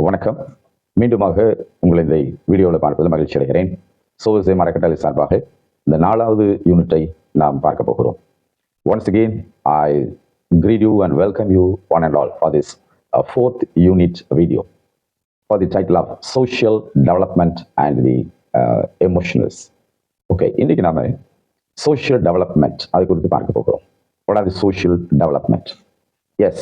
வணக்கம். மீண்டுமாக உங்களை இந்த வீடியோவில் பார்ப்பது மகிழ்ச்சி அடைகிறேன். சோவிசை மரக்கட்டளை சார்பாக இந்த 4வது யூனிட்டை நாம் பார்க்க போகிறோம். Once again, I greet you and welcome you one and all for this 4th unit video for the title of Social Development and the Emotionals. Okay, இன்னைக்கு நாம Social Development அது குறித்து பார்க்க போகிறோம். What are the social development? Yes,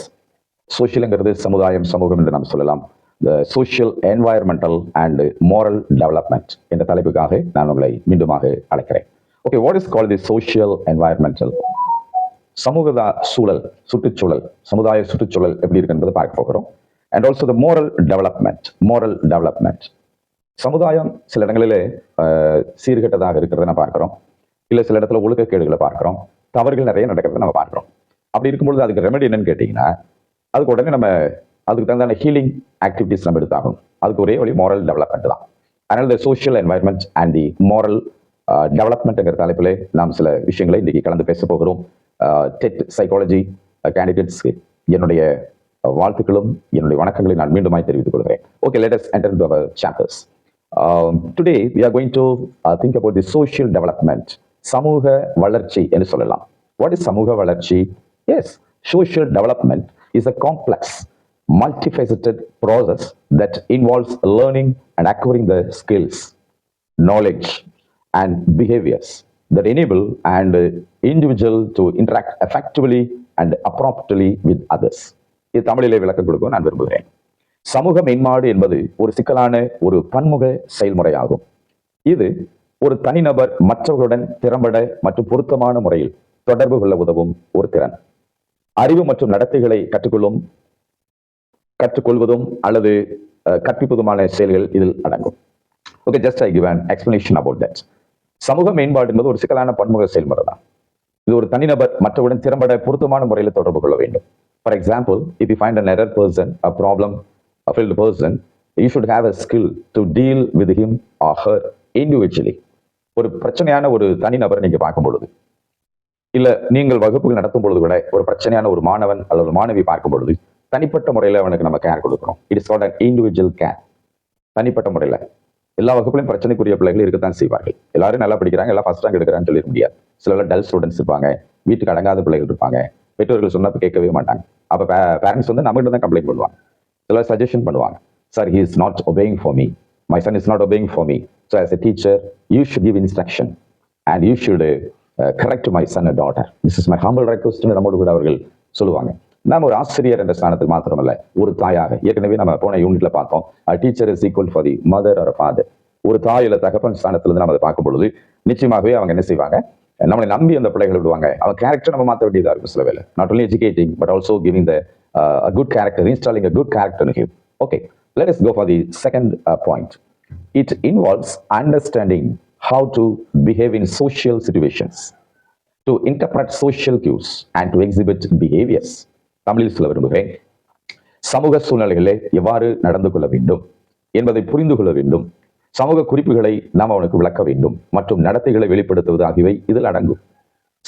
சோஷியல்ங்கிறது சமுதாயம், சமூகம் என்று நாம் சொல்லலாம். The social, environmental and moral development என்ற தலைப்புக்காக நான் உங்களை மீண்டுமாக அழைக்கிறேன். Okay, what is called the social environmental? சமூக சூழல், சுற்றுச்சூழல், சமுதாய சுற்றுச்சூழல் எப்படி இருக்கு என்பதை பார்க்க போகிறோம். And also the moral development. சமுதாயம் சில இடங்களிலே சீர்கெட்டதாக இருக்கிறத நம்ம பார்க்கிறோம். இல்லை சில இடத்துல ஒழுக்கக்கேடுகளை பார்க்கிறோம். தவறுகள் நிறைய நடக்கிறத நம்ம பார்க்கிறோம். அப்படி இருக்கும்பொழுது அதுக்கு ரெமெடி என்னன்னு கேட்டீங்கன்னா, அதுக்கு உடனே நம்ம அதுக்கு தகுந்த ஹீலிங் ஆக்டிவிட்டிஸ் நம்ம எடுத்தாகணும். அதுக்கு ஒரே வழி moral development தான். அதனால இந்த social environment and the moral டெவலப்மெண்ட்ங்கிற தலைப்பிலே நாம் சில விஷயங்களை இன்றைக்கு கலந்து பேச போகிறோம். டெட் சைக்காலஜி கேண்டிடேட்ஸ்க்கு என்னுடைய வாழ்த்துக்களும் என்னுடைய வணக்கங்களை நான் மீண்டுமாய் தெரிவித்துக் கொள்கிறேன். Okay, let us enter into our chapters. Today we are going to think about the social development. சமூக வளர்ச்சி என்று சொல்லலாம். What is சமூக வளர்ச்சி? Yes, social development is a complex, multifaceted process that involves learning and acquiring the skills, knowledge and behaviors that enable an individual to interact effectively and appropriately with others. இது தமிழிலே விளக்கம் கொடுக்க நான் விரும்புகிறேன். சமூக மேம்பாடு என்பது ஒரு சிக்கலான ஒரு பன்முக செயல்முறையாகும். இது ஒரு தனிநபர் மற்றவர்களுடன் திறம்பட மற்றும் பொருத்தமான முறையில் தொடர்பு கொள்ள உதவும் ஒரு திறன். அறிவு மற்றும் நடத்தைகளை கற்றுக்கொள்வதும் அல்லது கற்பிப்பதுமான செயல்கள் இதில் அடங்கும். Okay, just I give an explanation about that. சமூக மேம்பாடு என்பது ஒரு சிக்கலான பன்முக செயல்முறை தான். இது ஒரு தனிநபர் மற்றவுடன் திறம்பட பொருத்தமான முறையில் தொடர்பு கொள்ள வேண்டும். For example, if you find an error person, a problem filled person, you should have a skill to deal with him or her individually. ஒரு பிரச்சனையான ஒரு தனிநபரை நீங்க பார்க்கும் பொழுது, இல்ல நீங்கள் வகுப்புகள் நடத்தும் பொழுது கூட ஒரு பிரச்சனையான ஒரு மாணவன் அல்லது மாணவி பார்க்கும் பொழுது தனிப்பட்ட முறையில அவனுக்கு நம்ம கேர் கொடுக்கணும். It is called an individual care. தனிப்பட்ட முறையில எல்லா வகுப்புலையும் பிரச்சனைக்குரிய பிள்ளைகள் இருக்கத்தான் செய்வார்கள். எல்லாரும் நல்லா படிக்கிறாங்க, எல்லாம் ஃபர்ஸ்ட் ரேங்க் எடுக்கிறான்னு சொல்லிட முடியாது. சில டல் ஸ்டூடெண்ட்ஸ் இருப்பாங்க, வீட்டுக்கு அடங்காத பிள்ளைகள் இருப்பாங்க, பெற்றோர்கள் சொன்னப்ப கேட்கவே மாட்டாங்க. அப்ப பேரண்ட்ஸ் வந்து நம்மகிட்ட தான் கம்ப்ளைண்ட் பண்ணுவாங்க, சிலர் சஜஷன் பண்ணுவாங்க. Sir, he is not obeying for me, my son is not obeying for me, so as a teacher you should give instruction and you should correct my son or daughter, this is my humble request ன்னு நம்மோடு கூட அவர்கள் சொல்லுவாங்க. நாம் ஒரு ஆசிரியர் என்ற ஸ்தானத்துக்கு மாத்திரமல்ல, ஒரு தாயாக, ஏற்கனவே நம்ம போன யூனிட்ல பார்த்தோம், teacher is equal for the mother or father. ஒரு தாய் இல்ல தகப்பன் ஸ்தானத்துல நம்ம அதை பார்க்கும் பொழுது நிச்சயமாகவே அவங்க என்ன செய்வாங்க, நம்மளை நம்பி அந்த பிள்ளைகள் விடுவாங்க. அவங்க கேரக்டர் நம்ம மாற்ற வேண்டியதா இருக்கும் சில வேலை. Not only educating but also giving the good character, installing a good character in him. Okay, let us go for the second point. It involves understanding how to behave in social situations, to interpret social cues and to exhibit behaviors. தமிழில் சொல்ல விரும்புகிறேன், சமூக சூழ்நிலைகளிலே எவ்வாறு நடந்து கொள்ள வேண்டும் என்பதை புரிந்து கொள்ள வேண்டும். சமூக குறிப்புகளை நாம் அவனுக்கு விளக்க வேண்டும் மற்றும் நடத்தைகளை வெளிப்படுத்துவது ஆகியவை இதில் அடங்கும்.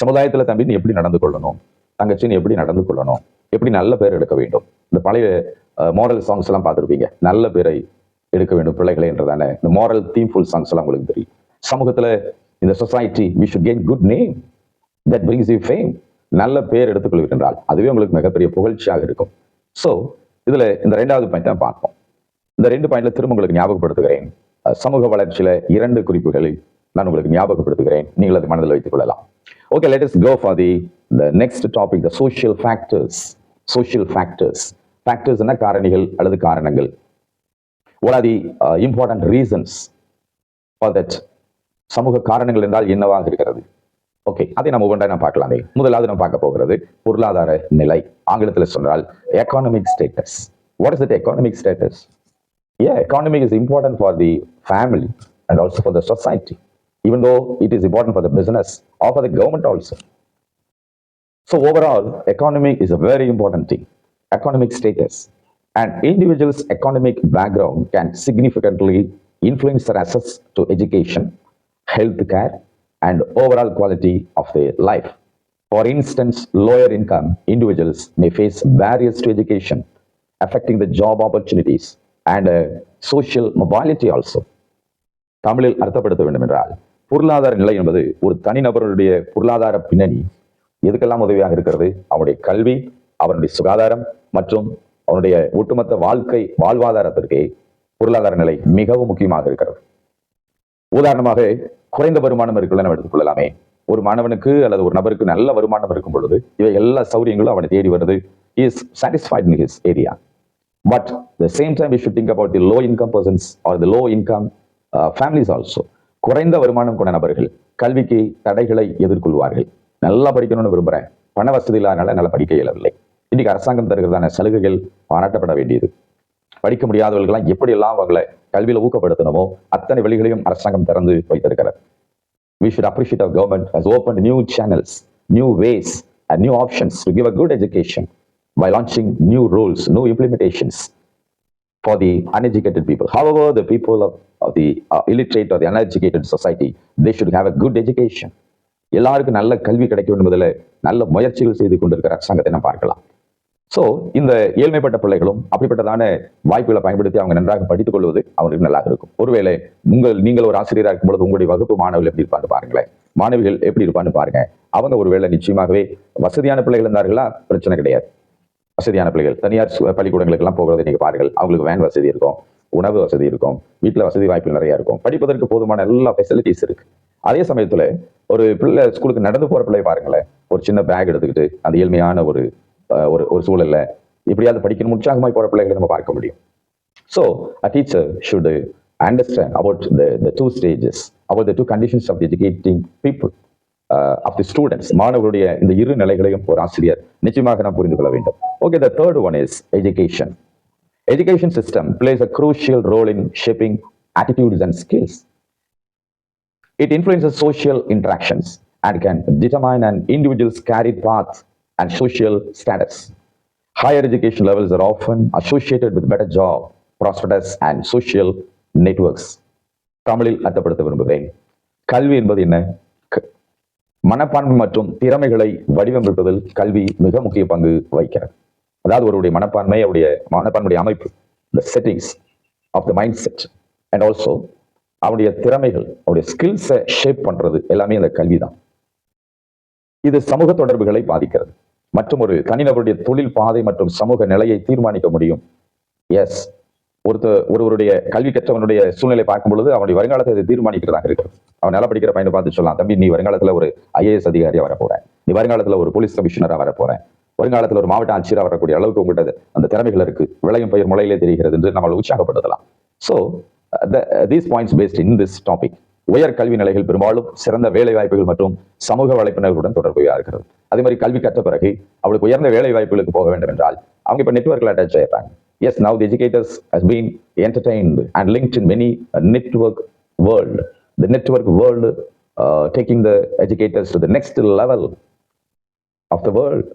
சமுதாயத்துல தம்பி நீ எப்படி நடந்து கொள்ளணும், தங்கச்சி நீ எப்படி நடந்து கொள்ளணும், எப்படி நல்ல பேர் எடுக்க வேண்டும். இந்த பழைய மாரல் சாங்ஸ் எல்லாம் பார்த்துருப்பீங்க, நல்ல பேரை எடுக்க வேண்டும் பிள்ளைகளை என்றதான இந்த மாரல் தீம்ஃபுல் சாங்ஸ் எல்லாம் உங்களுக்கு தெரியும். சமூகத்துல இந்த society we should gain good name that brings you fame. நல்ல பேர் எடுத்துக்கொள்வீர்கள் என்றால் அதுவே உங்களுக்கு மிகப்பெரிய புகழ்ச்சியாக இருக்கும். ஸோ இதுல இந்த 2வது பாயிண்ட் தான் பார்ப்போம். இந்த 2 பாயிண்ட்ல திரும்ப உங்களுக்கு ஞாபகப்படுத்துகிறேன். சமூக வளர்ச்சியில 2 குறிப்புகளை நான் உங்களுக்கு ஞாபகப்படுத்துகிறேன், நீங்கள் அதை மனதில் வைத்துக் கொள்ளலாம். Okay, let us go for the next topic, the social factors. Factors என்ன, காரணிகள் அல்லது காரணங்கள். What are the important reasons for that? சமூக காரணங்கள் என்றால் என்னவாக இருக்கிறது? ஓகே, அதை நம்ம ஒவ்வொன்றாக நாம் பார்க்கலாமே. முதலாவது நம்ம பார்க்க போகிறது பொருளாதார நிலை. ஆங்கிலத்தில் சொன்னால் economic status. What is that economic status? Economic is important for the family and also for the society, even though it is important for the business or for the government also. So overall, economy is a very important thing. Economic status. An individual's economic background can significantly influence their access to education, health care, and overall quality of their life. For instance, lower income individuals may face barriers to education, affecting the job opportunities and social mobility also. தமிழில் அர்த்தப்படுத்த வேண்டும் என்றால் பொருளாதார நிலை என்பது ஒரு தனிநபருடைய பொருளாதார பின்னணி எதுக்கெல்லாம் உதவியாக இருக்கிறது? அவனுடைய கல்வி, அவனுடைய சுகாதாரம் மற்றும் அவனுடைய ஒட்டுமொத்த வாழ்வாதாரத்திற்கு பொருளாதார நிலை மிகவும் முக்கியமாக இருக்கிறது. உதாரணமாக, குறைந்த வருமானம் இருக்குள்ள நம்ம எடுத்துக்கொள்ளலாமே. ஒரு மாணவனுக்கு அல்லது ஒரு நபருக்கு நல்ல வருமானம் இருக்கும் பொழுது இவை எல்லா சௌரியங்களும் அவனை தேடி வருது. Is satisfied in his area. But the same time we should think about the low income persons or the low income families also. குறைந்த வருமானம் கொண்ட நபர்கள் கல்விக்கு தடைகளை எதிர்கொள்வார்கள். நல்லா படிக்கணும்னு விரும்புறேன், பண வசதி இல்லாதனால நல்லா படிக்க இயலவில்லை. இன்னைக்கு அரசாங்கம் தருகிறதான சலுகைகள் பாராட்டப்பட வேண்டியது. படிக்க முடியாதவர்கள்லாம் எப்படி எல்லாம் அவங்களை கல்வியில ஊக்கப்படுத்தணுமோ அத்தனை வழிகளையும் அரசாங்கம் திறந்து வைத்திருக்கிறது. We should appreciate our government has opened new channels, new ways and new options to give a good education by launching new rules, new implementations for the uneducated people. However, the people of the illiterate or the uneducated society, they should have a good education. எல்லாருக்கும் நல்ல கல்வி கிடைக்கும் என்பதில் நல்ல முயற்சிகள் செய்து கொண்டிருக்கிற அரசாங்கத்தை நாம் பார்க்கலாம். ஸோ இந்த ஏழ்மைப்பட்ட பிள்ளைகளும் அப்படிப்பட்டதான வாய்ப்புகளை பயன்படுத்தி அவங்க நன்றாக படித்துக் கொள்வது அவங்களுக்கு நல்லா இருக்கும். ஒருவேளை நீங்கள் ஒரு ஆசிரியராக இருக்கும் பொழுது உங்களுடைய வகுப்பு மாணவர்கள் எப்படி இருப்பான்னு பாருங்களேன், மாணவிகள் எப்படி இருப்பான்னு பாருங்க. அவங்க ஒருவேளை நிச்சயமாகவே வசதியான பிள்ளைகள் இருந்தார்களா பிரச்சனை கிடையாது. வசதியான பிள்ளைகள் தனியார் பள்ளிக்கூடங்களுக்கெல்லாம் போகிறதை நீங்க பாருங்கள். அவங்களுக்கு வேன் வசதி இருக்கும், உணவு வசதி இருக்கும், வீட்டில் வசதி வாய்ப்புகள் நிறைய இருக்கும், படிப்பதற்கு போதுமான எல்லா ஃபெசிலிட்டிஸ் இருக்கு. அதே சமயத்துல ஒரு பிள்ளை ஸ்கூலுக்கு நடந்து போற பிள்ளை பாருங்களேன், ஒரு சின்ன பேக் எடுத்துக்கிட்டு அந்த ஏழ்மையான ஒரு சூழல்ல இப்படியாவது படிக்கணும் உற்சாகமாய் போற பிள்ளைகளை நம்ம பார்க்க முடியும். So a teacher should understand about the two stages, about the two conditions of the educating people, of the students. மாணவர்களுடைய இந்த இரு நிலைகளையும் ஒரு ஆசிரியர் நிச்சயமாக நாம் புரிந்து கொள்ள வேண்டும். Okay, the third one is education. Education system plays a crucial role in shaping attitudes and skills. It influences social interactions and can determine an individual's career path and social status. Higher education levels are often associated with better job prospects and social networks. தமிழில் அர்த்தப்படுத்த விரும்புகிறேன். கல்வி என்பது என்ன? மனப்பான்மை மற்றும் திறமைகளை வடிவமைப்பதில் கல்வி மிக முக்கிய பங்கு வகிக்கிறது. அதாவது ஒருவருடைய மனப்பான்மையுடைய அமைப்பு, the settings of the mindset and also அவருடைய திறமைகள், அவருடைய ஸ்கில்ஸை ஷேப் பண்றது எல்லாமே அந்த கல்வி தான். இது சமூக தொடர்புகளை பாதிக்கிறது மற்றும் ஒரு தனிநபருடைய தொழில் பாதை மற்றும் சமூக நிலையை தீர்மானிக்க முடியும். எஸ், ஒருவருடைய கல்வி கற்றவனுடைய சூழ்நிலை பார்க்கும் பொழுது அவனுடைய வருங்காலத்தை அதை தீர்மானிக்கிறதாக இருக்கிறது. அவன் நல்லா படிக்கிற பையனை பார்த்து சொல்லலாம், தம்பி நீ வருங்காலத்துல ஒரு IAS அதிகாரியா வரப்போறேன், நீ வருங்காலத்துல ஒரு போலீஸ் கமிஷனரா வரப்போறேன், வருங்காலத்துல ஒரு மாவட்ட ஆட்சியரா வரக்கூடிய அளவுக்கு உங்கள்கிட்ட அந்த திறமைகள் இருக்கு, விளையும் பயிர் முளையிலே தெரிகிறது என்று நம்மளை உற்சாகப்படுத்தலாம். So these points based in this topic. உயர் கல்வி நிலைகள் பெரும்பாலும் சிறந்த வேலை வாய்ப்புகள் மற்றும் சமூக வலைப்பினர்களுடன் தொடர்புగా இருக்கிறது. அதே மாதிரி கல்வி கற்ற பிறகு அவளுக்கு உயர்ந்த வேலை வாய்ப்புகளுக்கு போக வேண்டும் என்றால் அவங்க இப்ப நெட்வொர்க்ல அட்டாச் ஆயிடுறாங்க. Yes, now the educators has been entertained and linked in many network world. The network world taking the educators to the next level of the world.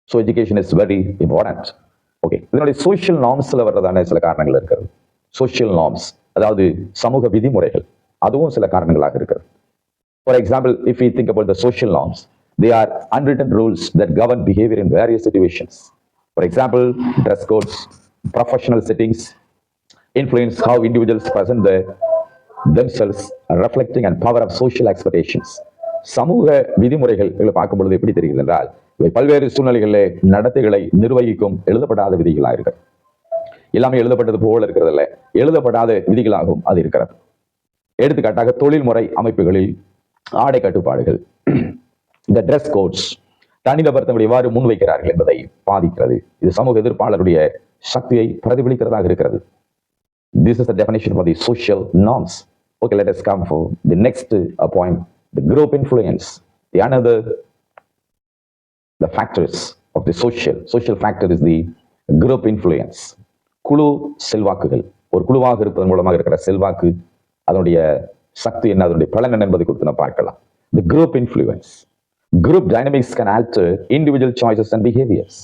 So education is very important. Okay, இதனுடைய social நார்ம்ஸ்ல வர்றதான சில காரணங்கள் இருக்கிறது. Social norms அதாவது சமூக விதிமுறைகள், அதுவும் சில காரணங்களாக இருக்கிறது. For example, if we think about the social norms, they are unwritten rules that govern behavior in various situations. For example, dress codes, professional settings influence how individuals present themselves, reflecting and power of social expectations. சமூக விதிமுறைகள் பார்க்கும் பொழுது எப்படி தெரிகிறது என்றால் இவை பல்வேறு சூழ்நிலைகளிலே நடத்தைகளை நிர்வகிக்கும் எழுதப்படாத விதிகளாக இருக்கிறது. எல்லாமே எழுதப்பட்டது போல இருக்கிறது இல்லை, எழுதப்படாத விதிகளாகவும் அது இருக்கிறது. எடுத்துக்காட்டாக தொழில்முறை அமைப்புகளில் ஆடை கட்டுப்பாடுகள், இந்த ட்ரெஸ் கோட்ஸ் தனிநபர் தம்முடைய எவ்வாறு முன்வைக்கிறார்கள் என்பதை பாதிக்கிறது. இது சமூக எதிர்ப்பாளருடைய சக்தியை பிரதிபலிக்கிறதாக இருக்கிறது. This is the definition for the social norms. Okay, let us come for the next point, the group influence. The factors of the social factor is the group influence. குழு செல்வாக்குகள், ஒரு குழுவாக இருப்பதன் மூலமாக இருக்கிற செல்வாக்கு, அதனுடைய சக்தி என்ன, அதனுடைய பலன் என்ன என்பதை குறித்து நாம் பார்க்கலாம். The group influence. Group dynamics can alter individual choices and behaviors.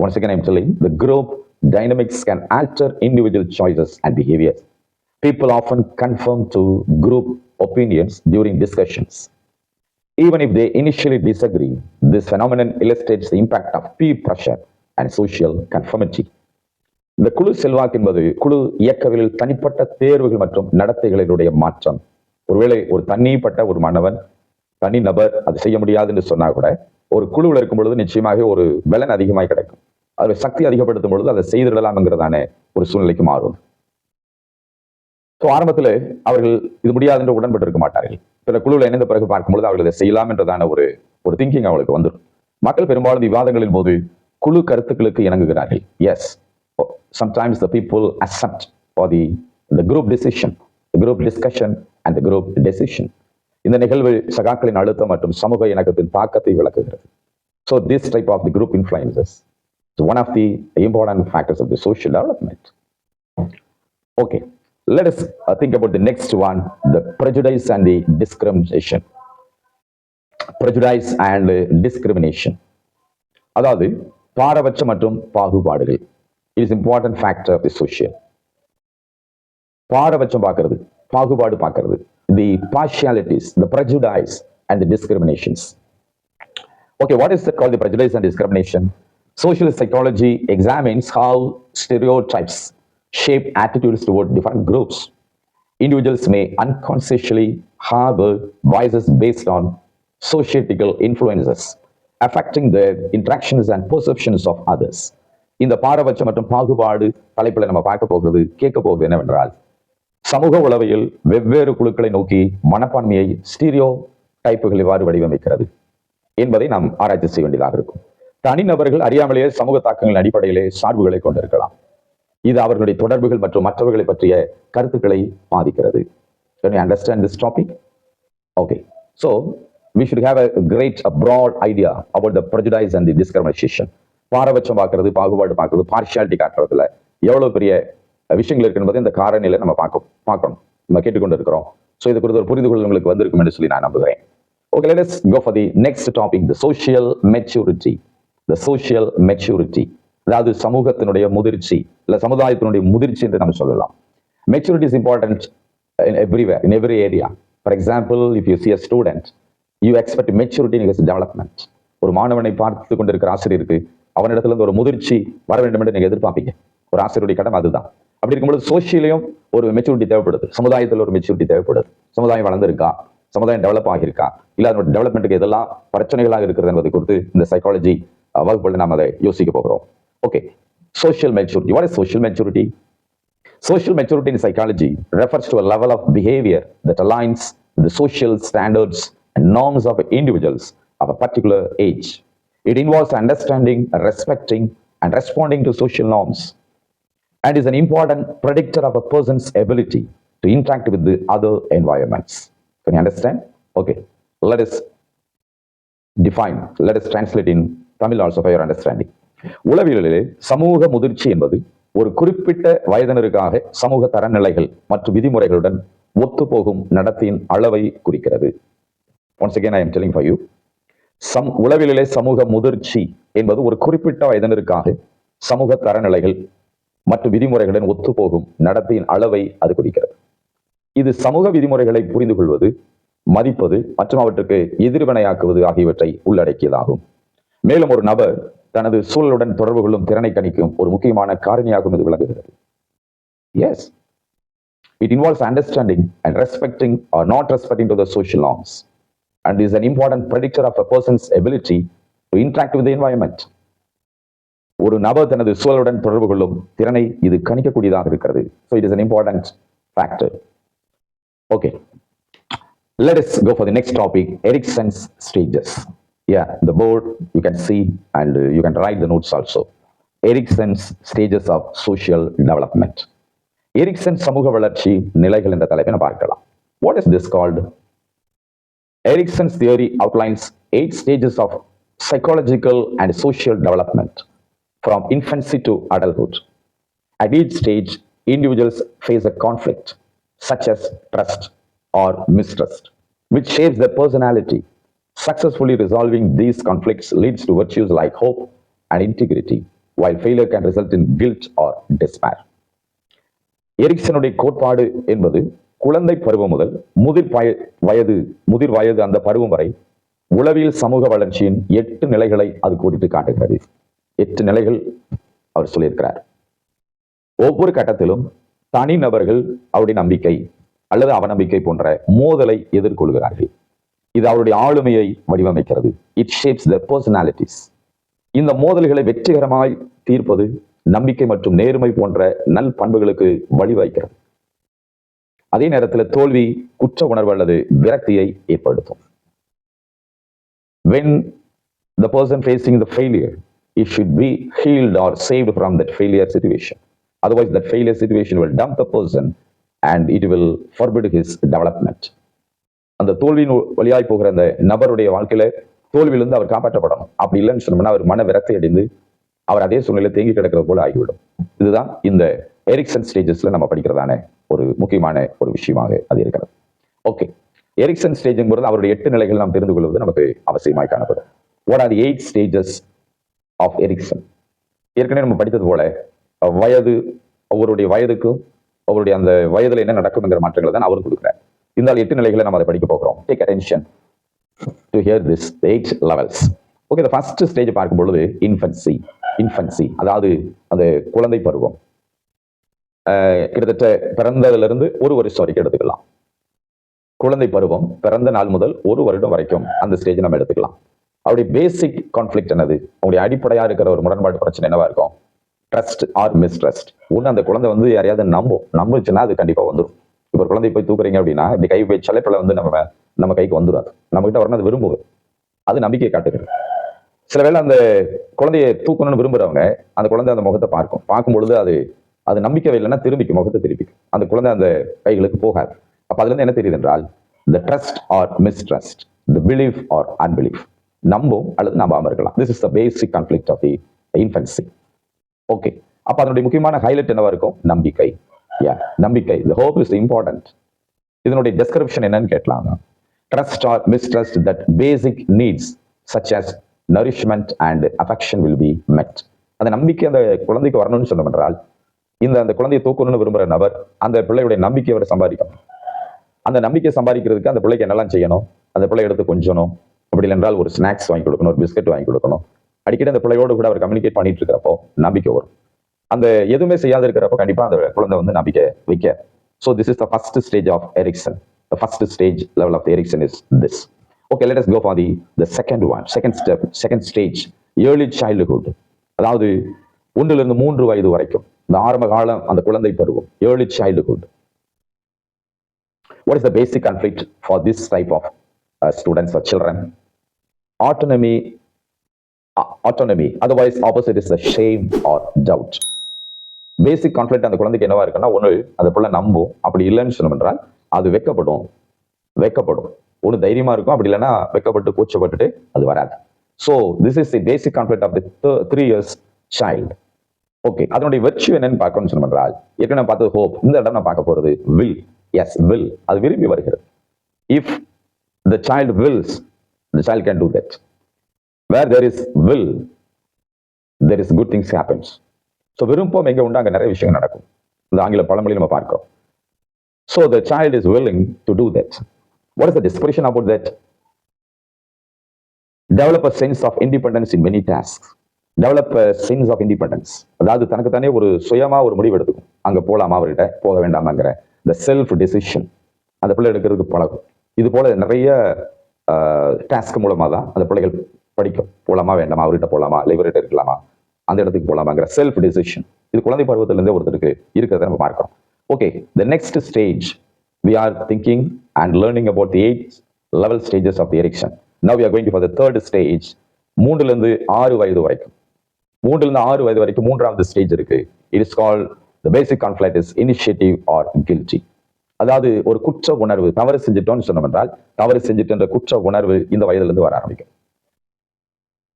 Once again, I'm telling, the group dynamics can alter individual choices and behaviors. People often conform to group opinions during discussions. Even if they initially disagree, this phenomenon illustrates the impact of peer pressure and social conformity. இந்த குழு செல்வாக்கு என்பது குழு இயக்கவியலில் தனிப்பட்ட தேர்வுகள் மற்றும் நடத்தைகளினுடைய மாற்றம். ஒருவேளை ஒரு தனிப்பட்ட ஒரு மாணவன் தனி நபர் அது செய்ய முடியாது என்று சொன்னா கூட ஒரு குழுவில் இருக்கும் பொழுது நிச்சயமாக ஒரு பலன் அதிகமாக கிடைக்கும். அதில் சக்தி அதிகப்படுத்தும் பொழுது அதை செய்திடலாம் என்கிறதான ஒரு சூழ்நிலைக்கு மாறும். ஆரம்பத்தில் அவர்கள் இது முடியாது என்று உடன்பட்டு இருக்க மாட்டார்கள். பிற குழுவில் இணைந்த பிறகு பார்க்கும்பொழுது அவர்கள் இதை செய்யலாம் என்றதான ஒரு திங்கிங் அவங்களுக்கு வந்துடும். மக்கள் பெரும்பாலும் விவாதங்களின் போது குழு கருத்துக்களுக்கு இணங்குகிறார்கள். Yes, sometimes the people accept for the group decision, the group discussion and the group decision. இந்த நிகழ்வு சகாக்களின் அழுத்தம் மற்றும் சமூக இணக்கத்தின் தாக்கத்தை விளக்குகிறது. So this type of the group influences is one of the important factors of the social development. Okay, let us think about the next one, the prejudice and the discrimination. Prejudice and discrimination. அதாவது பாரபட்சம் மற்றும் பாகுபாடுகள். It is important factor of the social. பாரபட்சம் பார்க்கிறது, பாகுபாடு பார்க்கிறது, the partialities, the prejudice and the discriminations. Okay, what is called the prejudice and discrimination? Social psychology examines how stereotypes shape attitudes toward different groups. Individuals may unconsciously harbor biases based on societal influences, affecting their interactions and perceptions of others. இந்த பாரபட்சம் மற்றும் பாகுபாடு தலைப்புல நம்ம பார்க்க போகிறது, கேட்க போகிறது என்னவென்றால், சமூக உளவியல் வெவ்வேறு குழுக்களை நோக்கி மனப்பான்மையை ஸ்டீரியோ டைப்புகள் எவ்வாறு வடிவமைக்கிறது என்பதை நாம் ஆராய்ச்சி செய்ய வேண்டியதாக இருக்கும். தனிநபர்கள் அறியாமலேயே சமூக தாக்கங்களின் அடிப்படையிலே சார்புகளை கொண்டிருக்கலாம். இது அவர்களுடைய தொடர்புகள் மற்றும் மற்றவர்களை பற்றிய கருத்துக்களை பாதிக்கிறது. Can you understand this topic? Okay, so we should have a broad idea about the prejudice and the discrimination. பாரபட்சம் பார்க்கறது, பாகுபாடு பார்க்கறது, பார்ஷியாலிட்டி காட்டுறதுல எவ்வளவு பெரிய விஷயங்கள் இருக்கு என்பதை இந்த காரணியில நம்ம பார்க்கணும், நம்ம கேட்டுக்கொண்டு இருக்கிறோம். ஸோ இது குறித்து ஒரு புரிந்துகொள்ள உங்களுக்கு வந்திருக்கும் என்று சொல்லி நான் நம்புகிறேன். Okay, let us go for the next topic, the social maturity. The social maturity, அதாவது சமூகத்தினுடைய முதிர்ச்சி இல்ல சமுதாயத்தினுடைய முதிர்ச்சி என்று நம்ம சொல்லலாம். Maturity is important in everywhere, in every area. For example, if you see a student, you expect maturity in his development. ஒரு மாணவனை பார்த்து கொண்டிருக்கிற ஆசிரியருக்கு அவனிடத்துல இருந்து ஒரு முதிர்ச்சி வர வேண்டும் என்று நீங்க எதிர்பார்ப்பீங்க. ஒரு ஆசிரியருடைய கடமை அதுதான். அப்படி இருக்கும்போது சோசியலையும் ஒரு மெச்சூரிட்டி தேவைப்படுது, சமுதாயத்தில் ஒரு மெச்சூரிட்டி தேவைப்படுது. சமுதாயம் வளர்ந்துருக்கா, சமுதாயம் டெவலப் ஆகியிருக்கா, இல்ல அதோட டெவலப்மெண்ட்டுக்கு எதெல்லாம் பிரச்சனைகளாக இருக்கிறது என்பதை குறித்து இந்த சைக்காலஜி வகுப்புல நாம் அதை யோசிக்க போகிறோம். Okay, social maturity. What is social maturity? Social maturity in psychology refers to a level of behavior that aligns with the social standards and norms of individuals of a particular age. It involves understanding, respecting, and responding to social norms, and is an important predictor of a person's ability to interact with the other environments. Can you understand? Okay, let us define, let us translate in Tamil also for your understanding. உளவியலிலே சமூக முதிர்ச்சி என்பது ஒரு குறிப்பிட்ட வயதினருக்காக சமூக தரநிலைகள் மற்றும் விதிமுறைகளுடன் ஒத்துப்போகும் நடத்தையின் அளவை குறிக்கிறது. Once again I am telling for you, உளவியலிலே சமூக முதிர்ச்சி என்பது ஒரு குறிப்பிட்ட வயதினருக்காக சமூக தரநிலைகள் மற்றும் விதிமுறைகளுடன் ஒத்துப்போகும் நடத்தையின் அளவை அது குறிக்கிறது. இது சமூக விதிமுறைகளை புரிந்து கொள்வது, மதிப்பது மற்றும் அவற்றுக்கு எதிர்வினையாக்குவது ஆகியவற்றை உள்ளடக்கியதாகும். மேலும் ஒரு நபர் தனது சூழலுடன் தொடர்பு கொள்ளும் திறனை கணிக்கும் ஒரு முக்கியமான காரணியாகும் இது விளங்குகிறது. Yes, it involves understanding and respecting or not respecting to the social norms, and is an important predictor of a person's ability to interact with the environment. ஒரு நபர் தனது சூழலுடன் தொடர்பு கொள்ளும் திறனை இது கணிக்கக்கூடியதாக இருக்கிறது. So it is an important factor. Okay, let us go for the next topic, Erikson's stages. Yeah, the board you can see and you can write the notes also. Erikson's stages of social development. Erikson சமூக வளர்ச்சி நிலைகள் என்ற தலைப்பை நாம் பார்க்கலாம். What is this called? Erikson's theory outlines 8 stages of psychological and social development from infancy to adulthood. At each stage, individuals face a conflict such as trust or mistrust, which shapes their personality. Successfully resolving these conflicts leads to virtues like hope and integrity, while failure can result in guilt or despair. எரிக்சனுடைய கோட்பாடு என்பது குழந்தை பருவம் முதல் முதிர் வயது அந்த பருவம் வரை உளவியல் சமூக வளர்ச்சியின் 8 நிலைகளை அது கூட்டிட்டு காட்டுகிறது. 8 நிலைகள் அவர் சொல்லியிருக்கிறார். ஒவ்வொரு கட்டத்திலும் தனிநபர்கள் அவருடைய நம்பிக்கை அல்லது அவநம்பிக்கை போன்ற மோதலை எதிர்கொள்கிறார்கள். இது அவருடைய ஆளுமையை வடிவமைக்கிறது. It shapes their personalities. இந்த மோதல்களை வெற்றிகரமாய் தீர்ப்பது நம்பிக்கை மற்றும் நேர்மை போன்ற நல் பண்புகளுக்கு வழிவகுக்கிறது. அதே நேரத்தில் தோல்வி குற்ற உணர்வு அல்லது விரக்தியை ஏற்படுத்தும். When the person facing the failure, he should be healed or saved from that failure situation. Otherwise, that failure situation will dump the person and it will forbid his development. அந்த தோல்வியின் வழியாய் போகிற அந்த நபருடைய வாழ்க்கையில தோல்வியிலிருந்து அவர் காப்பாற்றப்படணும். அப்படி இல்லைன்னு சொன்னோம்னா அவர் மன விரக்தி அடைந்து அவர் அதே சூழ்நிலை தேங்கி கிடக்கிறது போல ஆகிவிடும். இதுதான் இந்த எரிக்சன் ஸ்டேஜஸ்ல நம்ம படிக்கிறதான ஒரு முக்கியமான ஒரு விஷயமாக அது இருக்கிறது. ஓகே, எரிக்சன் ஸ்டேஜுங்கிறது அவருடைய 8 நிலைகள் நாம் தெரிந்து கொள்வது நமக்கு அவசியமாய் காணப்படும். What are the 8 stages of Erikson? ஏற்கனவே நம்ம படித்தது போல வயது, ஒவ்வொருடைய வயதுக்கும் அவருடைய அந்த வயதுல என்ன நடக்கும்ங்கிற மாற்றங்களை தான் அவர் கொடுக்குறார். இந்த 8 நிலைகளை நம்ம அதை படிக்க போகிறோம். Take attention to hear this 8 levels. Okay, இந்த ஃபர்ஸ்ட் ஸ்டேஜ் பார்க்கும் பொழுது இன்ஃபன்சி, அதாவது அந்த குழந்தை பருவம். கிட்டத்தட்ட பிறந்ததிலிருந்து 1 வருஷம் வரைக்கும் எடுத்துக்கலாம். குழந்தை பருவம் பிறந்த நாள் முதல் 1 வருடம் வரைக்கும் அந்த ஸ்டேஜ் நம்ம எடுத்துக்கலாம். அவருடைய பேசிக் கான்ஃபிளிக்ட் என்னது? அவருடைய அடிப்படையா இருக்கிற ஒரு முரண்பாடு பிரச்சனை என்னவா இருக்கும்? Trust or mistrust. ஒன்று அந்த குழந்தை வந்து யாரையாவது நம்புச்சுன்னா அது கண்டிப்பா வந்துடும். இப்போ ஒரு குழந்தை போய் தூக்குறீங்க அப்படின்னா இப்படி கை போய் சிலைப்பில் வந்து நம்ம கைக்கு வந்துடும். நம்ம கிட்ட வரணும், அது விரும்புவது, அது நம்பிக்கையை காட்டுகிறது. சில வேளை அந்த குழந்தையை தூக்கணும்னு விரும்புறவங்க அந்த குழந்தை அந்த முகத்தை பார்க்கும் பொழுது அது நம்பிக்கை இல்லைன்னா திரும்பிக்கும், முகத்தை திருப்பிக்கும். அந்த குழந்தை அந்த கைகளுக்கு போகாது. அப்ப அதுல இருந்து என்ன தெரியுது என்றால் the trust or mistrust, the belief or unbelief. நம்பும் அல்லது நம்பாம இருக்கலாம். This is the basic conflict of the infancy. Okay, அப்ப அதனுடைய முக்கியமான ஹைலைட் என்னவா இருக்கும்? நம்பிக்கை. நம்பிக்கை, the hope is important. இதனுடைய டெஸ்கிரிப்ஷன் என்னன்னு கேட்கலாம். Trust or mistrust that basic needs such as nourishment and affection will be met. அந்த நம்பிக்கை அந்த குழந்தைக்கு வரணும்னு சொன்னோம் என்றால் அந்த குழந்தையை தூக்கணும்னு விரும்புகிற நபர் அந்த பிள்ளையுடைய நம்பிக்கையோட சம்பாதிக்கணும். அந்த நம்பிக்கை சம்பாதிக்கிறதுக்கு அந்த பிள்ளைக்கு என்னெல்லாம் செய்யணும்? அந்த பிள்ளை எடுத்து கொஞ்சணும், அப்படி இல்லைன்றால் ஒரு ஸ்நாக்ஸ் வாங்கி கொடுக்கணும், ஒரு பிஸ்கட் வாங்கி கொடுக்கணும். அடிக்கடி அந்த பிள்ளையோடு கூட அவர் கம்யூனிகேட் பண்ணிட்டு இருக்கிறப்போ நம்பிக்கை வரும். அந்த எதுவுமே செய்யாத இருக்கிறப்போ கண்டிப்பா அந்த குழந்தை வந்து நம்பிக்கை வைக்க. So this is the first stage of Erikson. The first stage level of the Erikson is this. Okay, let us go for the second one. Second stage, early childhood. அதாவது 1 to 3 வயது வரைக்கும் இந்த ஆரம்ப காலம், அந்த குழந்தை பருவம், early childhood. What is the basic conflict for this type of students or children? Autonomy, otherwise opposite is the shame or doubt. Basic conflict அந்த குழந்தைக்கு என்னவா இருக்குன்னா, ஒன்று அந்த பிள்ளை நம்பும், அப்படி இல்லைன்னு சொன்னோம் என்றால் அது வெக்கப்படும். ஒன்று தைரியமா இருக்கும், அப்படி இல்லைன்னா வெக்கப்பட்டு கூச்சப்பட்டுட்டு அது வராது. So this is the basic conflict of the 3 years child. Okay, அதனுடைய வெர்ச்சு என்னன்னு பார்க்கணும்னு சொன்னோம் என்றால் ஏற்கனவே பார்த்தது ஹோப். இந்த இடம் நான் பார்க்க போறது வில். வில், அது விரும்பி வருகிறது. If the child wills, the child can do that. Where there is will, there is good things happens. So விருப்பம் எங்க உண்டு அங்கே நிறைய விஷயங்கள் நடக்கும். இந்த ஆங்கில பழமொழி நம்ம பார்க்கிறோம். So the child is willing to do that. What is the description about that? Develop a sense of independence in many tasks. Develop a sense of independence. அதாவது தனக்கு தானே ஒரு சுயமா ஒரு முடிவு எடுத்துக்கும். அங்க போலாமா, அவர்கிட்ட போக வேண்டாமாங்கிற the self decision அந்த பிள்ளை எடுக்கிறதுக்கு பழகும். இது போல நிறைய டாஸ்க் மூலமா தான் அந்த பிள்ளைகள் படிக்கும். போலாமா வேண்டாமா, அவர்கிட்ட போலாமா, இவர்கிட்ட இருக்கலாமா, அந்த இடத்துக்கு போலாமாங்கிற செல்ஃப் டிசிஷன். இது குழந்தை பருவத்திலிருந்தே ஒருத்தருக்கு இருக்கிறத நம்ம பார்க்கிறோம். Okay, the next stage we are thinking and learning about the 8 level stages of the Erikson. Now we are going to for the third stage. 3 to 6 வயது வரைக்கும், 3 to 6 வயது வரைக்கும் மூன்றாவது ஸ்டேஜ் இருக்கு. It is called the basic conflict is initiative or guilty. அதாவது ஒரு குற்ற உணர்வு, தவறு செஞ்சிட்டோம்னு சொன்னோம் என்றால் தவறு செஞ்சிட்ட குற்ற உணர்வு இந்த வயதுல இருந்து வர ஆரம்பிக்கும்.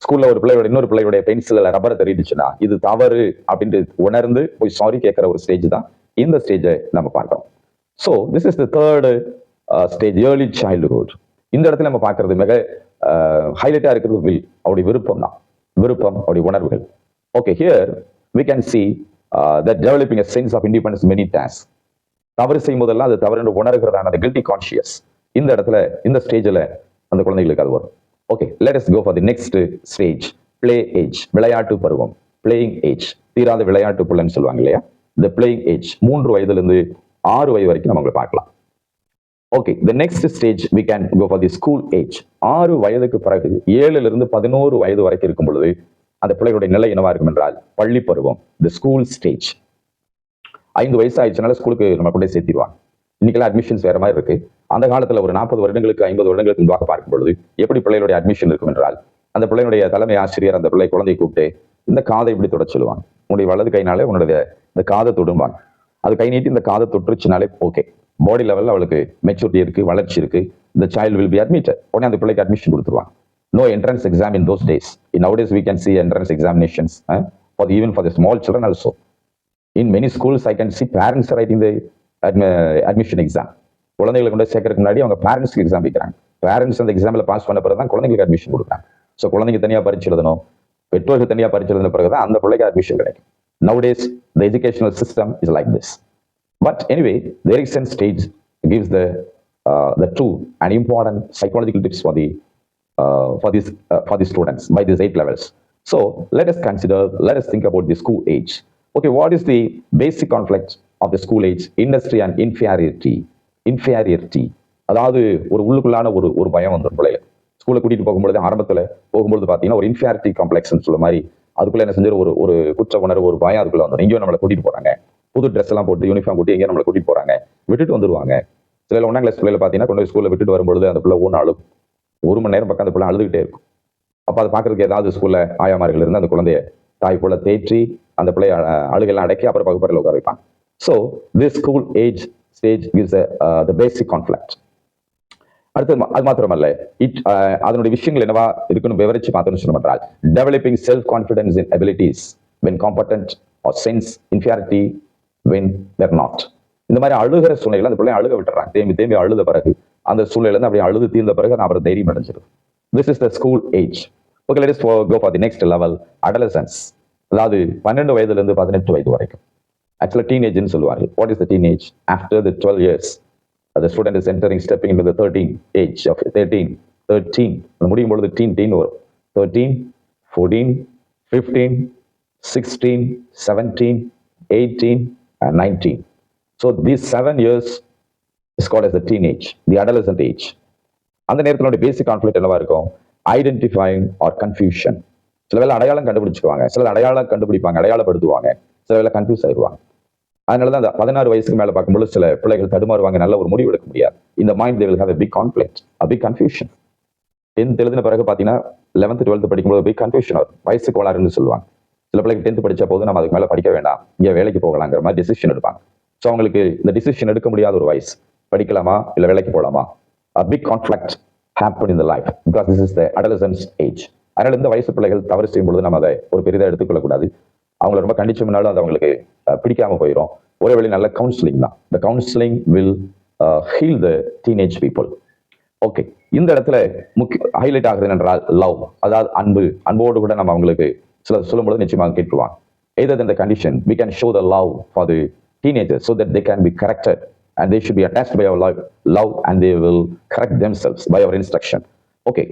ஸ்கூல்ல ஒரு பிள்ளையோட இன்னொரு பிள்ளையுடைய பென்சில ரப்பரை தெரிவிச்சுன்னா இது தவறு அப்படின்ட்டு உணர்ந்து போய் சாரி கேட்கிற ஒரு ஸ்டேஜ் தான் இந்த ஸ்டேஜை நம்ம பார்க்கிறோம். So this is the third stage, early childhood. இந்த இடத்துல நம்ம பார்க்கறது மிக ஹைலைட்டா இருக்கிறது வில், அவருடைய விருப்பம் தான், அவருடைய உணர்வுகள். Okay, here we can see that developing a sense of independence many tasks. தவறு செய்யும் போதெல்லாம் அது தவறு என்று உணர்கிறதான அந்த கில்ட்டி கான்ஷியஸ் இந்த இடத்துல இந்த ஸ்டேஜில் அந்த குழந்தைகளுக்கு அது வரும். Okay, let us go for the next stage, play age, விளையாட்டு பருவம், playing age. தீராத விளையாட்டு புள்ளன்னு சொல்லுவாங்க இல்லையா, the playing age. 3 வயதிலிருந்து 6 வயது வரைக்கும் நம்ம பார்க்கலாம். Okay, the next stage we can go for the school age. 6 வயதுக்கு பிறகு 7 இருந்து 11 வயது வரைக்கும் இருக்கும் பொழுது அந்த பிள்ளைகளுடைய நிலை என்னவா இருக்கும் என்றால் பள்ளி பருவம், the school stage. 5 வயசு ஆயிடுச்சுனால ஸ்கூலுக்கு நம்ம கொண்டு சேர்த்திடுவாங்க. இன்னைக்கெல்லாம் அட்மிஷன்ஸ் வேற மாதிரி இருக்கு. அந்த காலத்துல ஒரு 40 வருடங்களுக்கு 50 வருடங்களுக்கு முன்பாக பார்க்கும் பொழுது எப்படி பிள்ளைகளுடைய அட்மிஷன் இருக்கும் என்றால் அந்த பிள்ளைகளுடைய தலைமை ஆசிரியர் அந்த பிள்ளை குழந்தையை கூப்பிட்டு இந்த காதை இப்படி தொட சொல்லுவாங்க. உன்னுடைய வலது கைனாலே உன்னுடைய இந்த காதை தொடும்பாங்க. அது கை நீட்டி இந்த காதை தொட்டுருச்சுனாலே ஓகே, பாடி லெவலில் அவளுக்கு மெச்சூரிட்டி இருக்கு, வளர்ச்சி இருக்கு, இந்த சைல்டு வில் பி அட்மிட்டட். உடனே அந்த பிள்ளைக்கு அட்மிஷன் கொடுத்துருவாங்க. No entrance exam in those days. In nowadays we can see entrance examinations even for the small children also. In many schools I can see parents writing the admission exam. குழந்தைகளை கொண்டு சேர்க்கறதுக்கு முன்னாடி அவங்க பேரண்ட்ஸ்க்கு exam வைக்கிறாங்க. Parents அந்த எக்ஸாமில் pass பண்ண பிறகு தான் குழந்தைங்களுக்கு அட்மிஷன் கொடுக்குறாங்க. ஸோ குழந்தைங்க தனியாக பரிச்சு எழுதணும், பெற்றோர்கள் தனியாக பரிச்சு எழுதின பிறகு தான் அந்த பிள்ளைக்கு அட்மிஷன் கிடைக்கும். Nowadays the educational system is like this. But anyway, the Erikson stage gives the true and important psychological tips for the students by these 8 levels. So let us think about the school age. Okay, what is the basic conflict of the school age? Industry and inferiority. அதாவது ஒரு உள்ளுக்குள்ளான ஒரு பயம் வந்துடும் பிள்ளைய. ஸ்கூலில் கூட்டிட்டு போகும்பொழுது ஆரம்பத்தில் போகும்பொழுது பார்த்தீங்கன்னா ஒரு இன்ஃபியாரிட்டி காம்ப்ளெக்ஸ்ன்னு சொல்ல மாதிரி அதுக்குள்ள என்ன செஞ்சு ஒரு குற்ற உணர்வு, ஒரு பயம் அதுக்குள்ள வந்துடும். எங்கேயோ நம்மளை கூட்டிட்டு போறாங்க, புது ட்ரெஸ் எல்லாம் போட்டு யூனிஃபார்ம் போட்டு எங்கேயோ நம்மளை கூட்டிட்டு போறாங்க, விட்டுட்டு வந்துருவாங்க. சில 1ஆம் கிளாஸ் பிள்ளைல பார்த்தீங்கன்னா கொண்டு போய் ஸ்கூலில் விட்டுட்டு வரும்பொழுது அந்த பிள்ளை அழுகும். 1 மணி நேரம் பக்கம் அந்த பிள்ளை அழுதுகிட்டே இருக்கும். அப்போ அதை பார்க்கறதுக்கு ஏதாவது ஸ்கூல்ல ஆயாமார்கள் இருந்து அந்த குழந்தைய தாய் போல தேற்றி அந்த பிள்ளைய அழுகெல்லாம் அடக்கி அப்புறம் பகுப்பறையில் உட்கார வைப்பாங்க. So this school age stage gives the basic conflict. அடுத்து அது மாத்திரமல்ல, அதனுடைய விஷயங்கள் என்னவா இருக்குன்னு விவரிச்சு பார்த்தோம்னு சொல்ல மாட்டால் developing self confidence in abilities when competent or sense inferiority when they're not. இந்த மாதிரி அழுகிற சூழ்நிலை அந்த பிள்ளைய அழுக விட்டுறாங்க. தேம்பி அழுத பிறகு அந்த சூழ்நிலை இருந்து அப்படியே அழுது தீர்ந்த பிறகு நான் அப்புறம் தைரியம் அடைஞ்சிடும். This is the school age. Okay, let us go for the next level, adolescence. அதாவது 12 வயதிலிருந்து 18 வயது வரைக்கும். Actually teenage சொல்லுவாங்க. What is the teenage? After the 12 years, the student is stepping into the 13 age of 13. முடியும் பொழுது teen வரும். 13, 14, 15, 16, 17, 18 and 19. So these 7 years is called as the teenage, the adolescent age. அந்த நேரத்தினுடைய பேசிக் conflict என்னவா இருக்கும்? Identifying or confusion. சில வேலை அடையாளம் கண்டுபிடிச்சுக்குவாங்க, சில அடையாளம் கண்டுபிடிப்பாங்க, அடையாளப்படுத்துவாங்க, சில வேலை கன்ஃபியூஸ் ஆயிடுவாங்க. அதனாலதான் அந்த 16 வயசுக்கு மேல பார்க்கும்போது சில பிள்ளைகள் தடுமாறுவாங்க, நல்ல ஒரு முடிவு எடுக்க முடியாது. இந்த mind they will have a big conflict, a big confusion. 10th எழுதின பிறகு பார்த்தீங்கன்னா 11th 12th படிக்கும்போது big confusion வரும். வயசு கோளாறுன்னு சொல்லுவாங்க. சில பிள்ளைக்கு 10th படிச்ச போது நம்ம அதுக்கு மேல படிக்க வேண்டாம், இங்கே வேலைக்கு போகலாங்கிற மாதிரி டிசிஷன் எடுப்பாங்க. ஸோ அவங்களுக்கு இந்த டிசிஷன் எடுக்க முடியாத ஒரு வயசு, படிக்கலாமா இல்லை வேலைக்கு போகலாமா. A big conflict happen in the life because this is the adolescence age. அதனால இந்த வயசு பிள்ளைகள் தவறு செய்யும் பொழுது நம்ம அதை ஒரு பெரிதாக எடுத்துக்கொள்ளக்கூடாது. அவங்களை ரொம்ப கண்டிச்சோம்னாலும் அது அவங்களுக்கு பிடிக்காம போயிடும். ஒரே வழி நல்ல கவுன்சிலிங் தான். The counseling will heal the teenage people. Okay, இந்த இடத்துல ஹைலைட் ஆகுது என்றால் லவ், அதாவது அன்போடு கூட நம்ம அவங்களுக்கு சில சொல்லும்போது நிச்சயமாக கேட்டுருவாங்க. Either than the condition we can show the love for the teenagers so that they can be corrected and they should be attached by our love and they will correct themselves by our instruction. Okay,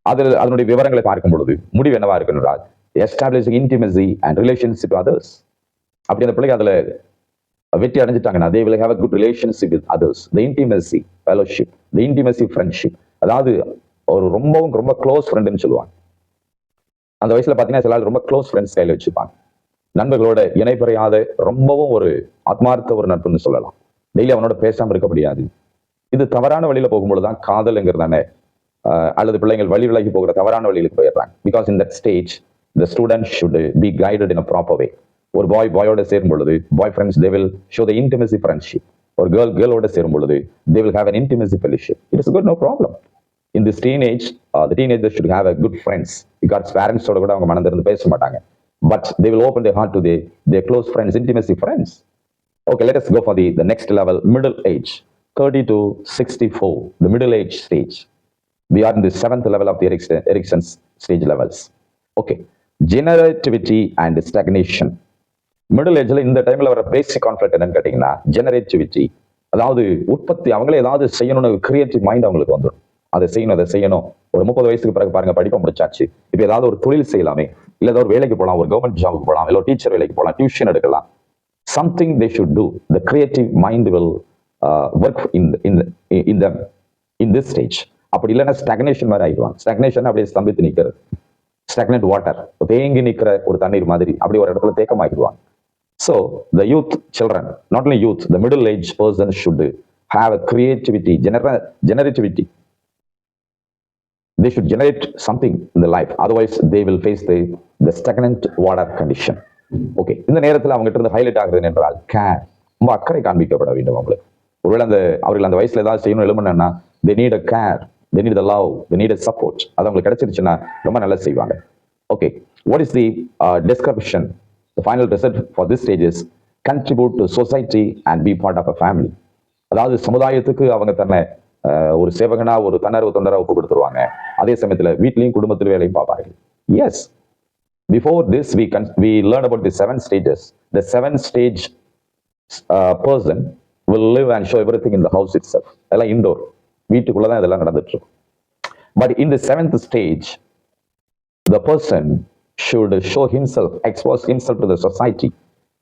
அதனுடைய விவரங்களை பார்க்கும் பொழுது முடிவு என்னவா இருக்கு என்றால் establishing intimacy and relationship with others. அப்படி அந்த பிள்ளைங்க அதுல வெற்றி அடைஞ்சிட்டாங்கன்னா they will have a good relationship with others. The intimacy fellowship, the intimacy friendship, அதாவது ஒரு ரொம்ப க்ளோஸ் ஃப்ரெண்டுன்னு சொல்லுவாங்க. அந்த வயசுல பாத்தீங்கன்னா சில ரொம்ப க்ளோஸ் ஃப்ரெண்ட்ஸ் கையில வச்சுப்பாங்க. நண்பர்களோட இணைப்பறையாத ரொம்பவும் ஒரு ஆத்மார்த்த ஒரு நட்புன்னு சொல்லலாம். டெய்லி அவனோட பேசாம இருக்க முடியாது. இது தவறான வழியில போகும்பொழுதுதான் காதல்ங்கிறதானே அல்லது பிள்ளைங்கள் வழி விலகி போகிற தவறான வழிகளுக்கு போயிடுறாங்க. Because in that stage the student should be guided in a proper way. ஒரு பாயோட சேரும் பொழுது bye friends they will show the intimacy friendship. ஒரு கேர்ளோட சேரும் பொழுது they will have an intimacy fellowship. It is good, no problem. In this teenage, the teenagers should have a good friends. Because parents ஓட கூட அவங்க மனம் திறந்து பேச மாட்டாங்க. But they will open their heart to their close friends, intimacy friends. Okay, let us go for the next level, middle age, 30 to 64, the middle age stage. We are in the 7th level of the Erikson's stage levels. Okay, generativity and stagnation. Middle ஏஜ்ல இந்த டைம்ல வர பேசிக் conflict என்னன்னு கேட்டீங்கன்னா ஜெனரேட்டிவிட்டி, அதாவது உற்பத்தி. அவங்களே ஏதாவது செய்யணும்னு கிரியேட்டிவ் மைண்ட் அவங்களுக்கு வந்துடும். அதை செய்யணும். ஒரு 30 வயசுக்கு பிறகு பாருங்க, படிப்பை முடிச்சாச்சு, இப்போ ஏதாவது ஒரு தொழில் செய்யலாமே, இல்லை ஏதாவது ஒரு வேலைக்கு போகலாம், ஒரு கவர்மெண்ட் ஜாபுக்கு போகலாம், இல்லை ஒரு டீச்சர் வேலைக்கு போகலாம், டியூஷன் எடுக்கலாம். something they should do. The creative mind will work in them in this stage. அப்படி இல்லைன்னா ஸ்டாக்னேஷன் மாதிரி ஆயிடுவாங்க. ஸ்டாக்னேஷன் அப்படியே ஸ்தம்பித்து நிற்கிறது, ஸ்டாக்னட் வாட்டர், தேங்கி நிற்கிற ஒரு தண்ணீர் மாதிரி அப்படி ஒரு இடத்துல தேக்கமாகிடுவாங்க. So the youth children, not only youth, the middle-aged person should have a creativity, generativity. They should generate something in the life, otherwise they will face the stagnant water condition. Okay, இந்த நேரத்தில் அவங்க கிட்ட இருந்து highlight ஆகுறது என்றால் care, ரொம்ப அக்கறை காண்பிக்கப்பட வேண்டும் அவங்களுக்கு. ஒருவேளை அவர்கள் அந்த வயசுல ஏதாவது செய்யணும் எழுமணும்னா they need a care, they need the love, they need a support. அது அவங்களுக்கு கிடைச்சிருச்சுன்னா ரொம்ப நல்லா செய்வாங்க. Okay, what is the description? The final result for this stage is contribute to society and be part of a family. அதாவது சமுதாயத்துக்கு அவங்க தன்னை ஒரு சேவகனா ஒரு தன்னர்வு தொண்டரா ஒப்பு கொடுத்துருவாங்க. அதே சமயத்துல வீட்லயும் குடும்பத்திலும் வேலையும் பார்ப்பார்கள். Yes, before this we learn about the 7 stages. The 7-stage person will live and show everything in the house itself. அதெல்லாம் இன்டோர், வீட்டுக்குள்ளதான் இதெல்லாம் நடந்துட்டு இருக்கும். But in the 7th stage, the person should show himself, expose himself to the society,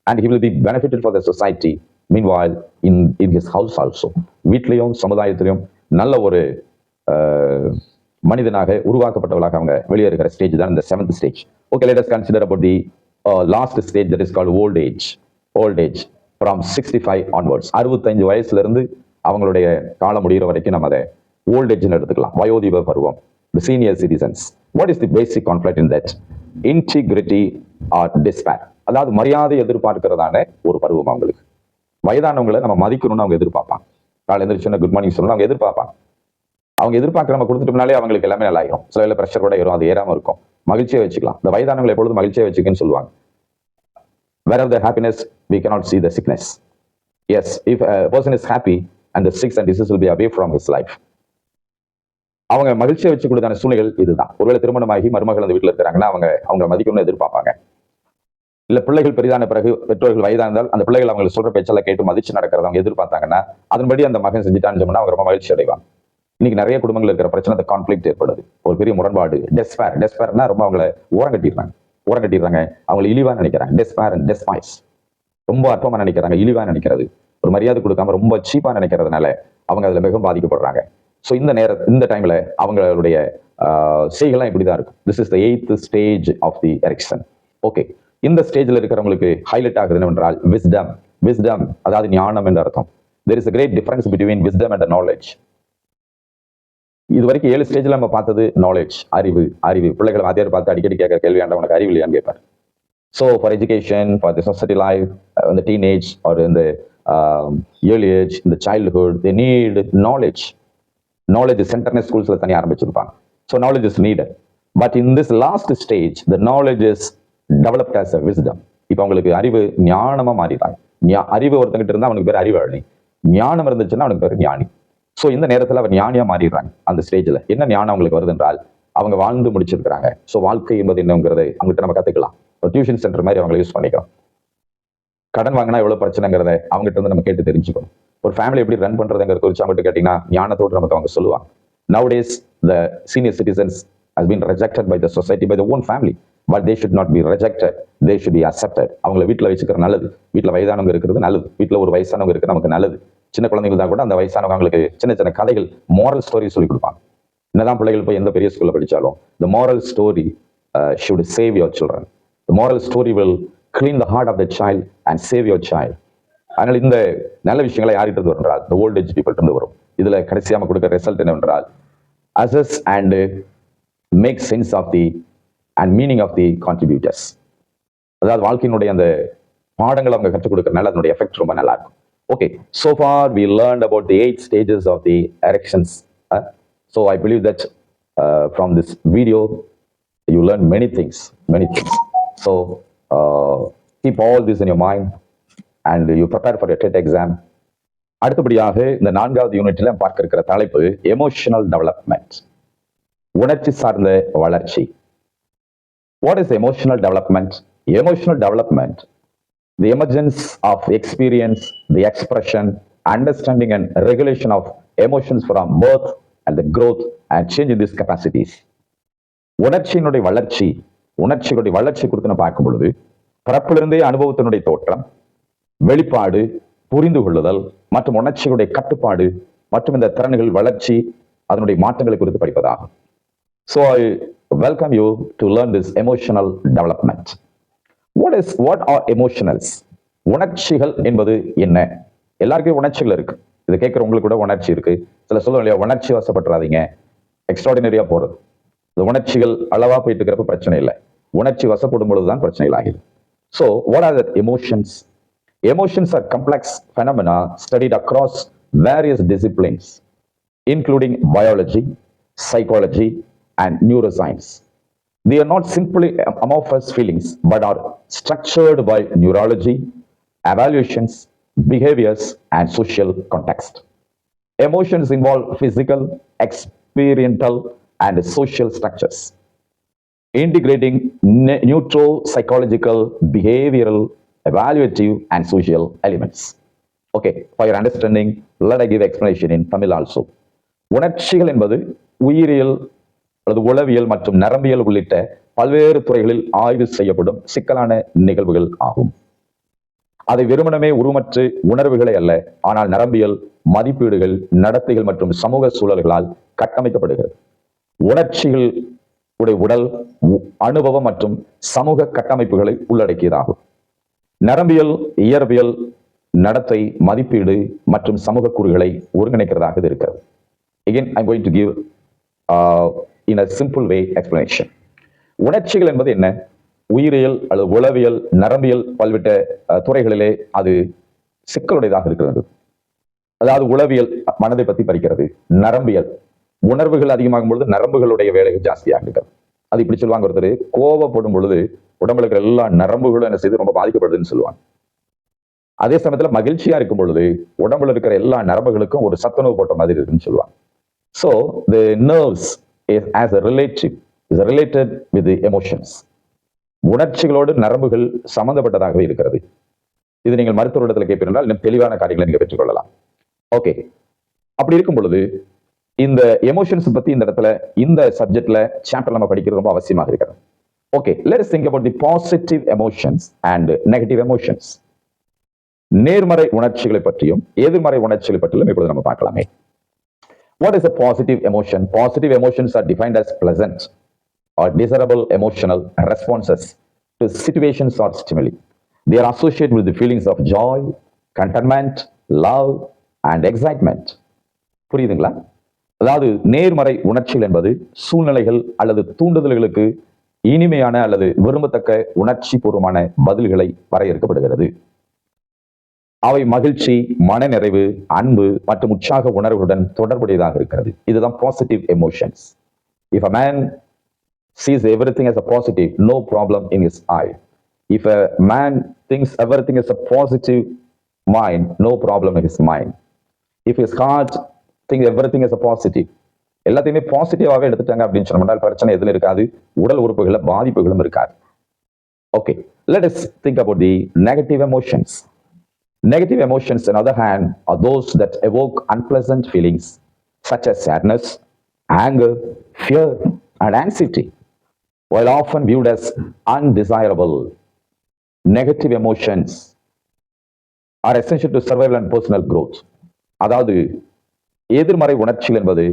and he will be benefited for the society. Meanwhile, in his house also, வீட்லயும் சமுதாயத்திலையும் நல்ல ஒரு மனிதனாக உருவாக்கப்பட்டவர்களாக அவங்க வெளியேறுகிற stage தான் இந்த 7th stage. Okay, let us consider about the last stage, that is called old age. Old age from 65 onwards. 65 வயசுல இருந்து அவங்களுடைய காலம் முடிகிற வரைக்கும் நம்ம அதை ஓல்ட் ஏஜ்னு எடுத்துக்கலாம். வயோதிப பருவம், the senior citizens. What is the basic conflict in that? Integrity or despair. அதாவது மரியாதை எதிர்பார்க்கிறதான ஒரு பருவம் அவங்களுக்கு. வயதானவங்களை நம்ம மதிக்கணும்னு அவங்க எதிர்பார்ப்பாங்க. காலை எந்திரிச்சோன்னா குட் மார்னிங் சொல்லணும் அவங்க எதிர்பார்ப்பாங்க. அவங்க எதிர்பார்க்க நம்ம கொடுத்துட்டோம்னாலே அவங்களுக்கு எல்லாமே நல்லா ஆயிரும். சில வேலை ப்ரெஷர் கூட ஏறும், அது ஏறாம இருக்கும். மகிழ்ச்சியை வச்சுக்கலாம். இந்த வயதானவங்களை எப்பொழுதும் மகிழ்ச்சியை வச்சுக்கன்னு சொல்லுவாங்க. Wherever the happiness, we cannot see the sickness. Yes, if a person is happy and the sickness and disease will be away from his life. அவங்க மகிழ்ச்சியை வச்சு கொடுத்தான சூழ்நிலைகள் இதுதான். ஒருவேளை திருமணமாகி மருமகள் அந்த வீட்டில் இருக்கிறாங்கன்னா அவங்க மதிக்கணும்னு எதிர்பார்ப்பாங்க. இல்ல பிள்ளைகள் பெரிதான பிறகு பெற்றோர்கள் வயதானால் அந்த பிள்ளைகள் அவங்க சொல்ற பேச்செல்லாம் கேட்டு மதிச்சு நடக்கிறத அவங்க எதிர்பார்த்தாங்கன்னா அதன்படி அந்த மகன் செஞ்சுட்டான்னு சொன்னா அவங்க ரொம்ப மகிழ்ச்சி அடைவாங்க. இன்னைக்கு நிறைய குடும்பங்கள் இருக்கிற பிரச்சனை கான்ஃபிளிக்ட் ஏற்படுது, ஒரு பெரிய முரண்பாடு. டெஸ்பேர்னா ரொம்ப அவங்களை ஓரம் கட்டிடுறாங்க, அவங்களை இழிவா நினைக்கிறாங்க. டெஸ்பேர் அண்ட் டெஸ்பாய்ஸ், ரொம்ப அற்பமா நினைக்கிறாங்க, இழிவா நினைக்கிறது, ஒரு மரியாதை கொடுக்காம ரொம்ப சீப்பா நினைக்கிறதுனால அவங்க அதுல மிகவும் பாதிக்கப்படுறாங்க. ஸோ இந்த டைம்ல அவங்களுடைய செய்கள்லாம் இப்படிதான் இருக்கும். This is the 8th stage of the erection. Okay, இந்த ஸ்டேஜ்ல இருக்கிறவங்களுக்கு ஹைலைட் ஆகுது என்னவென்றால் விஸ்டம், அதாவது ஞானம் என்ற அர்த்தம். There is a great difference between wisdom and the knowledge. இது வரைக்கும் 7 ஸ்டேஜ்ல நம்ம பார்த்தது நாலேஜ், அறிவு. பிள்ளைகளை வாத்தியார் பார்த்து அடிக்கடி கேட்கிற கேள்வி ஆண்டா உனக்கு அறிவு இல்லையான்னு கேட்பார். So for education, for the society life, in the teenage or in the early age, in the childhood, they need knowledge. Knowledge is centered schools-ல தனியாக ஆரம்பிச்சிருப்பாங்க. So knowledge is needed. But in this last stage, the knowledge is developed as a wisdom. இப்போ அவங்களுக்கு அறிவு ஞானமா மாறிட்டாங்க. அறிவு ஒருத்தங்கிட்ட இருந்தா அவனுக்கு பேர் அறிவாளி, ஞானம் இருந்துச்சுன்னா அவனுக்கு பேர் ஞானி. ஸோ இந்த நேரத்தில் அவர் ஞானியா மாறிடுறாங்க. அந்த ஸ்டேஜ்ல என்ன ஞானம் அவங்களுக்கு வருது என்றால் அவங்க வாழ்ந்து முடிச்சிருக்கிறாங்க. ஸோ வாழ்க்கை என்பது என்னங்கிறதை அவங்ககிட்ட நம்ம கத்துக்கலாம். ஒரு டியூஷன் சென்டர் மாதிரி அவங்களை யூஸ் பண்ணிக்கலாம். கடன் வாங்கினா எவ்வளவு பிரச்சனைங்கிறத அவங்ககிட்ட இருந்து நம்ம கேட்டு தெரிஞ்சுக்கணும். ஒரு ஃபேமிலி எப்படி ரன் பண்றதுங்கிறத குறித்து அவங்ககிட்ட கேட்டீங்கன்னா ஞானத்தோடு நமக்கு அவங்க சொல்லுவாங்க. Nowadays the senior citizens has been rejected by the society, by their own family, but they should not be rejected, they should be accepted. அவங்களை வீட்டில் வச்சுக்கிற நல்லது, வீட்டில் வயதானவங்க இருக்கிறது நல்லது, வீட்டில் ஒரு வயசானவங்க இருக்கிறது நமக்கு நல்லது. சின்ன குழந்தைகள் தான் கூட அந்த வயசானவங்க அவங்களுக்கு சின்ன கதைகள், மாரல் ஸ்டோரி சொல்லி கொடுப்பாங்க. என்னதான் பிள்ளைகள் போய் எந்த பெரிய ஸ்கூல்ல படிச்சாலும் the moral story should save your children. The moral story will clean the heart of the child and save your child. அதனால இந்த நல்ல விஷயங்களை யார்கிட்ட இருந்து வரும் என்றால் the old age people இருந்து வரும். இதுல கடைசியாக கொடுக்கிற ரிசல்ட் என்னவென்றால் assess and make sense of the and meaning of the contributors. அதாவது வாழ்க்கையினுடைய அந்த பாடங்களை அவங்க கற்றுக் கொடுக்கறதுனால அதனுடைய எஃபெக்ட் ரொம்ப நல்லா இருக்கும். Okay, so far we learned about the 8 stages of the erections. So I believe that from this video you learn many things. So keep all this in your mind and you prepare for your TET exam. அடுத்தபடியாக இந்த 4வது யூனிட்ல பார்க்க இருக்கிற தலைப்பு emotional development, உணர்ச்சி சார்ந்த வளர்ச்சி. What is emotional development? Emotional development, the emergence of experience, the expression, understanding and regulation of emotions from birth and the growth and change in these capacities. உணர்ச்சியினுடைய வளர்ச்சி குறித்து நம்ம பார்க்கும் பொழுது பிறப்பிலிருந்தே அனுபவத்தினுடைய தோற்றம், வெளிப்பாடு, புரிந்து கொள்ளுதல் மற்றும் உணர்ச்சிகளுடைய கட்டுப்பாடு மற்றும் இந்த திறன்கள் வளர்ச்சி அதனுடைய மாற்றங்களை குறித்து படிப்பதாகும். So I welcome you to learn this emotional development. What are emotionals? உணர்ச்சிகள் என்பது என்ன? எல்லாருக்கும் உணர்ச்சிகள் இருக்கு. இதை கேட்கிற உங்களுக்கு கூட உணர்ச்சி இருக்கு. சில சொல்லுவோம் இல்லையா, உணர்ச்சி வசப்பட்டுறாதீங்க, எக்ஸ்ட்ராடினரியா போறது. இந்த உணர்ச்சிகள் அளவா போயிட்டு இருக்கிறப்ப பிரச்சனை இல்லை, உணர்ச்சி வசப்படும் பொழுதுதான் பிரச்சனைகள் ஆகுது. So what are the emotions? Emotions are complex phenomena studied across various disciplines, including biology, psychology, and neuroscience. They are not simply amorphous feelings, but are structured by neurology, evaluations, behaviors, and social context. Emotions involve physical, experiential, and social structures, integrating neuropsychological, behavioral, evaluative, and social elements. Okay, for your understanding, let I give explanation in Tamil also. உணர்ச்சிகள் என்பது உயிரியல் அல்லது உளவியல் மற்றும் நரம்பியல் உள்ளிட்ட பல்வேறு துறைகளில் ஆய்வு செய்யப்படும் சிக்கலான நிகழ்வுகள் ஆகும். அதை வெறுமனமே உருமற்று உணர்வுகளே அல்ல, ஆனால் நரம்பியல் மதிப்பீடுகள், நடத்தைகள் மற்றும் சமூக சூழல்களால் கட்டமைக்கப்படுகிறது. உணர்ச்சிகள் உடைய உடல், அனுபவம் மற்றும் சமூக கட்டமைப்புகளை உள்ளடக்கியதாகும். நரம்பியல், இயற்பியல், நடத்தை, மதிப்பீடு மற்றும் சமூக கூறுகளை ஒருங்கிணைக்கிறதாக இது இருக்கிறது. Again, I'm going to give in a simple way explanation. உணர்ச்சிகள் என்பது என்ன? உயிரியல் அல்லது உளவியல், நரம்பியல் பல்வேறு துறைகளிலே அது சிக்கலுடையதாக இருக்கிறது. அதாவது உளவியல் மனதை பற்றி படிக்கிறது, நரம்பியல் உணர்வுகள் அதிகமாகும் பொழுது நரம்புகளுடைய வேலைகள் ஜாஸ்தியாக இருக்கிறது. அது இப்படி சொல்லுவாங்க, ஒருத்தர் கோபப்படும் பொழுது உடம்புல இருக்கிற எல்லா நரம்புகளும் என்ன செய்து ரொம்ப பாதிக்கப்படுதுன்னு சொல்லுவாங்க. அதே சமயத்துல மகிழ்ச்சியா இருக்கும் பொழுது உடம்புல இருக்கிற எல்லா நரம்புகளுக்கும் ஒரு சத்துணவு போட்ட மாதிரி இருக்குன்னு சொல்லுவாங்க. So the nerves is as a relative is related with the emotions. உணர்ச்சிகளோடு நரம்புகள் சம்பந்தப்பட்டதாகவே இருக்கிறது. இது நீங்கள் மருத்துவரிடத்தில் கேட்பீர்கள், இன்னும் தெளிவான காரியங்களை நீங்க பெற்றுக்கொள்ளலாம். ஓகே, அப்படி இருக்கும் பொழுது இந்த எமோஷன்ஸ் பத்தி இந்த இடத்துல இந்த சப்ஜெக்ட்ல சாப்டர் நம்ம படிக்கிறது ரொம்ப அவசியமாக இருக்கிறது. Okay, let us think about the positive emotions and negative emotions. நேர்மறை உணர்ச்சிகளை பற்றியும் எதிர்மறை உணர்ச்சிகளை பற்றியும் இப்பொழுது நம்ம பார்க்கலாமே. What is a positive emotion? Positive emotions are defined as pleasant or desirable emotional responses to situations or stimuli. They are associated with the feelings of joy, contentment, love, and excitement. புரியுதுங்களா? அதாவது நேர்மறை உணர்ச்சிகள் என்பது சூழ்நிலைகள் அல்லது தூண்டுதல்களுக்கு இனிமையான அல்லது விரும்பத்தக்க உணர்ச்சி பூர்வமான பதில்களை வரையறுக்கப்படுகிறது. அவை மகிழ்ச்சி, மனநிறைவு, அன்பு மற்றும் உற்சாக உணர்வுடன் தொடர்புடையதாக இருக்கிறது. இதுதான் positive emotions. If a man sees everything as a positive, no problem in his eye. If a man thinks everything is a positive mind, no problem in his mind. If his heart thinks everything is a positive, எல்லாத்தையுமே பாசிட்டிவாவே எடுத்துட்டாங்க அப்படின்னு சொன்னா பிரச்சனை எதுவும் இருக்காது, உடல் உறுப்புகள பாதிப்புகளும் இருக்காது. Okay, let us think about the negative emotions. Negative emotions, on the other hand, are those that evoke unpleasant feelings such as sadness, anger, fear, and anxiety. While often viewed as undesirable, negative emotions are essential to survival and personal growth. அதாவது எதிர்மறை உணர்ச்சிகள் என்பது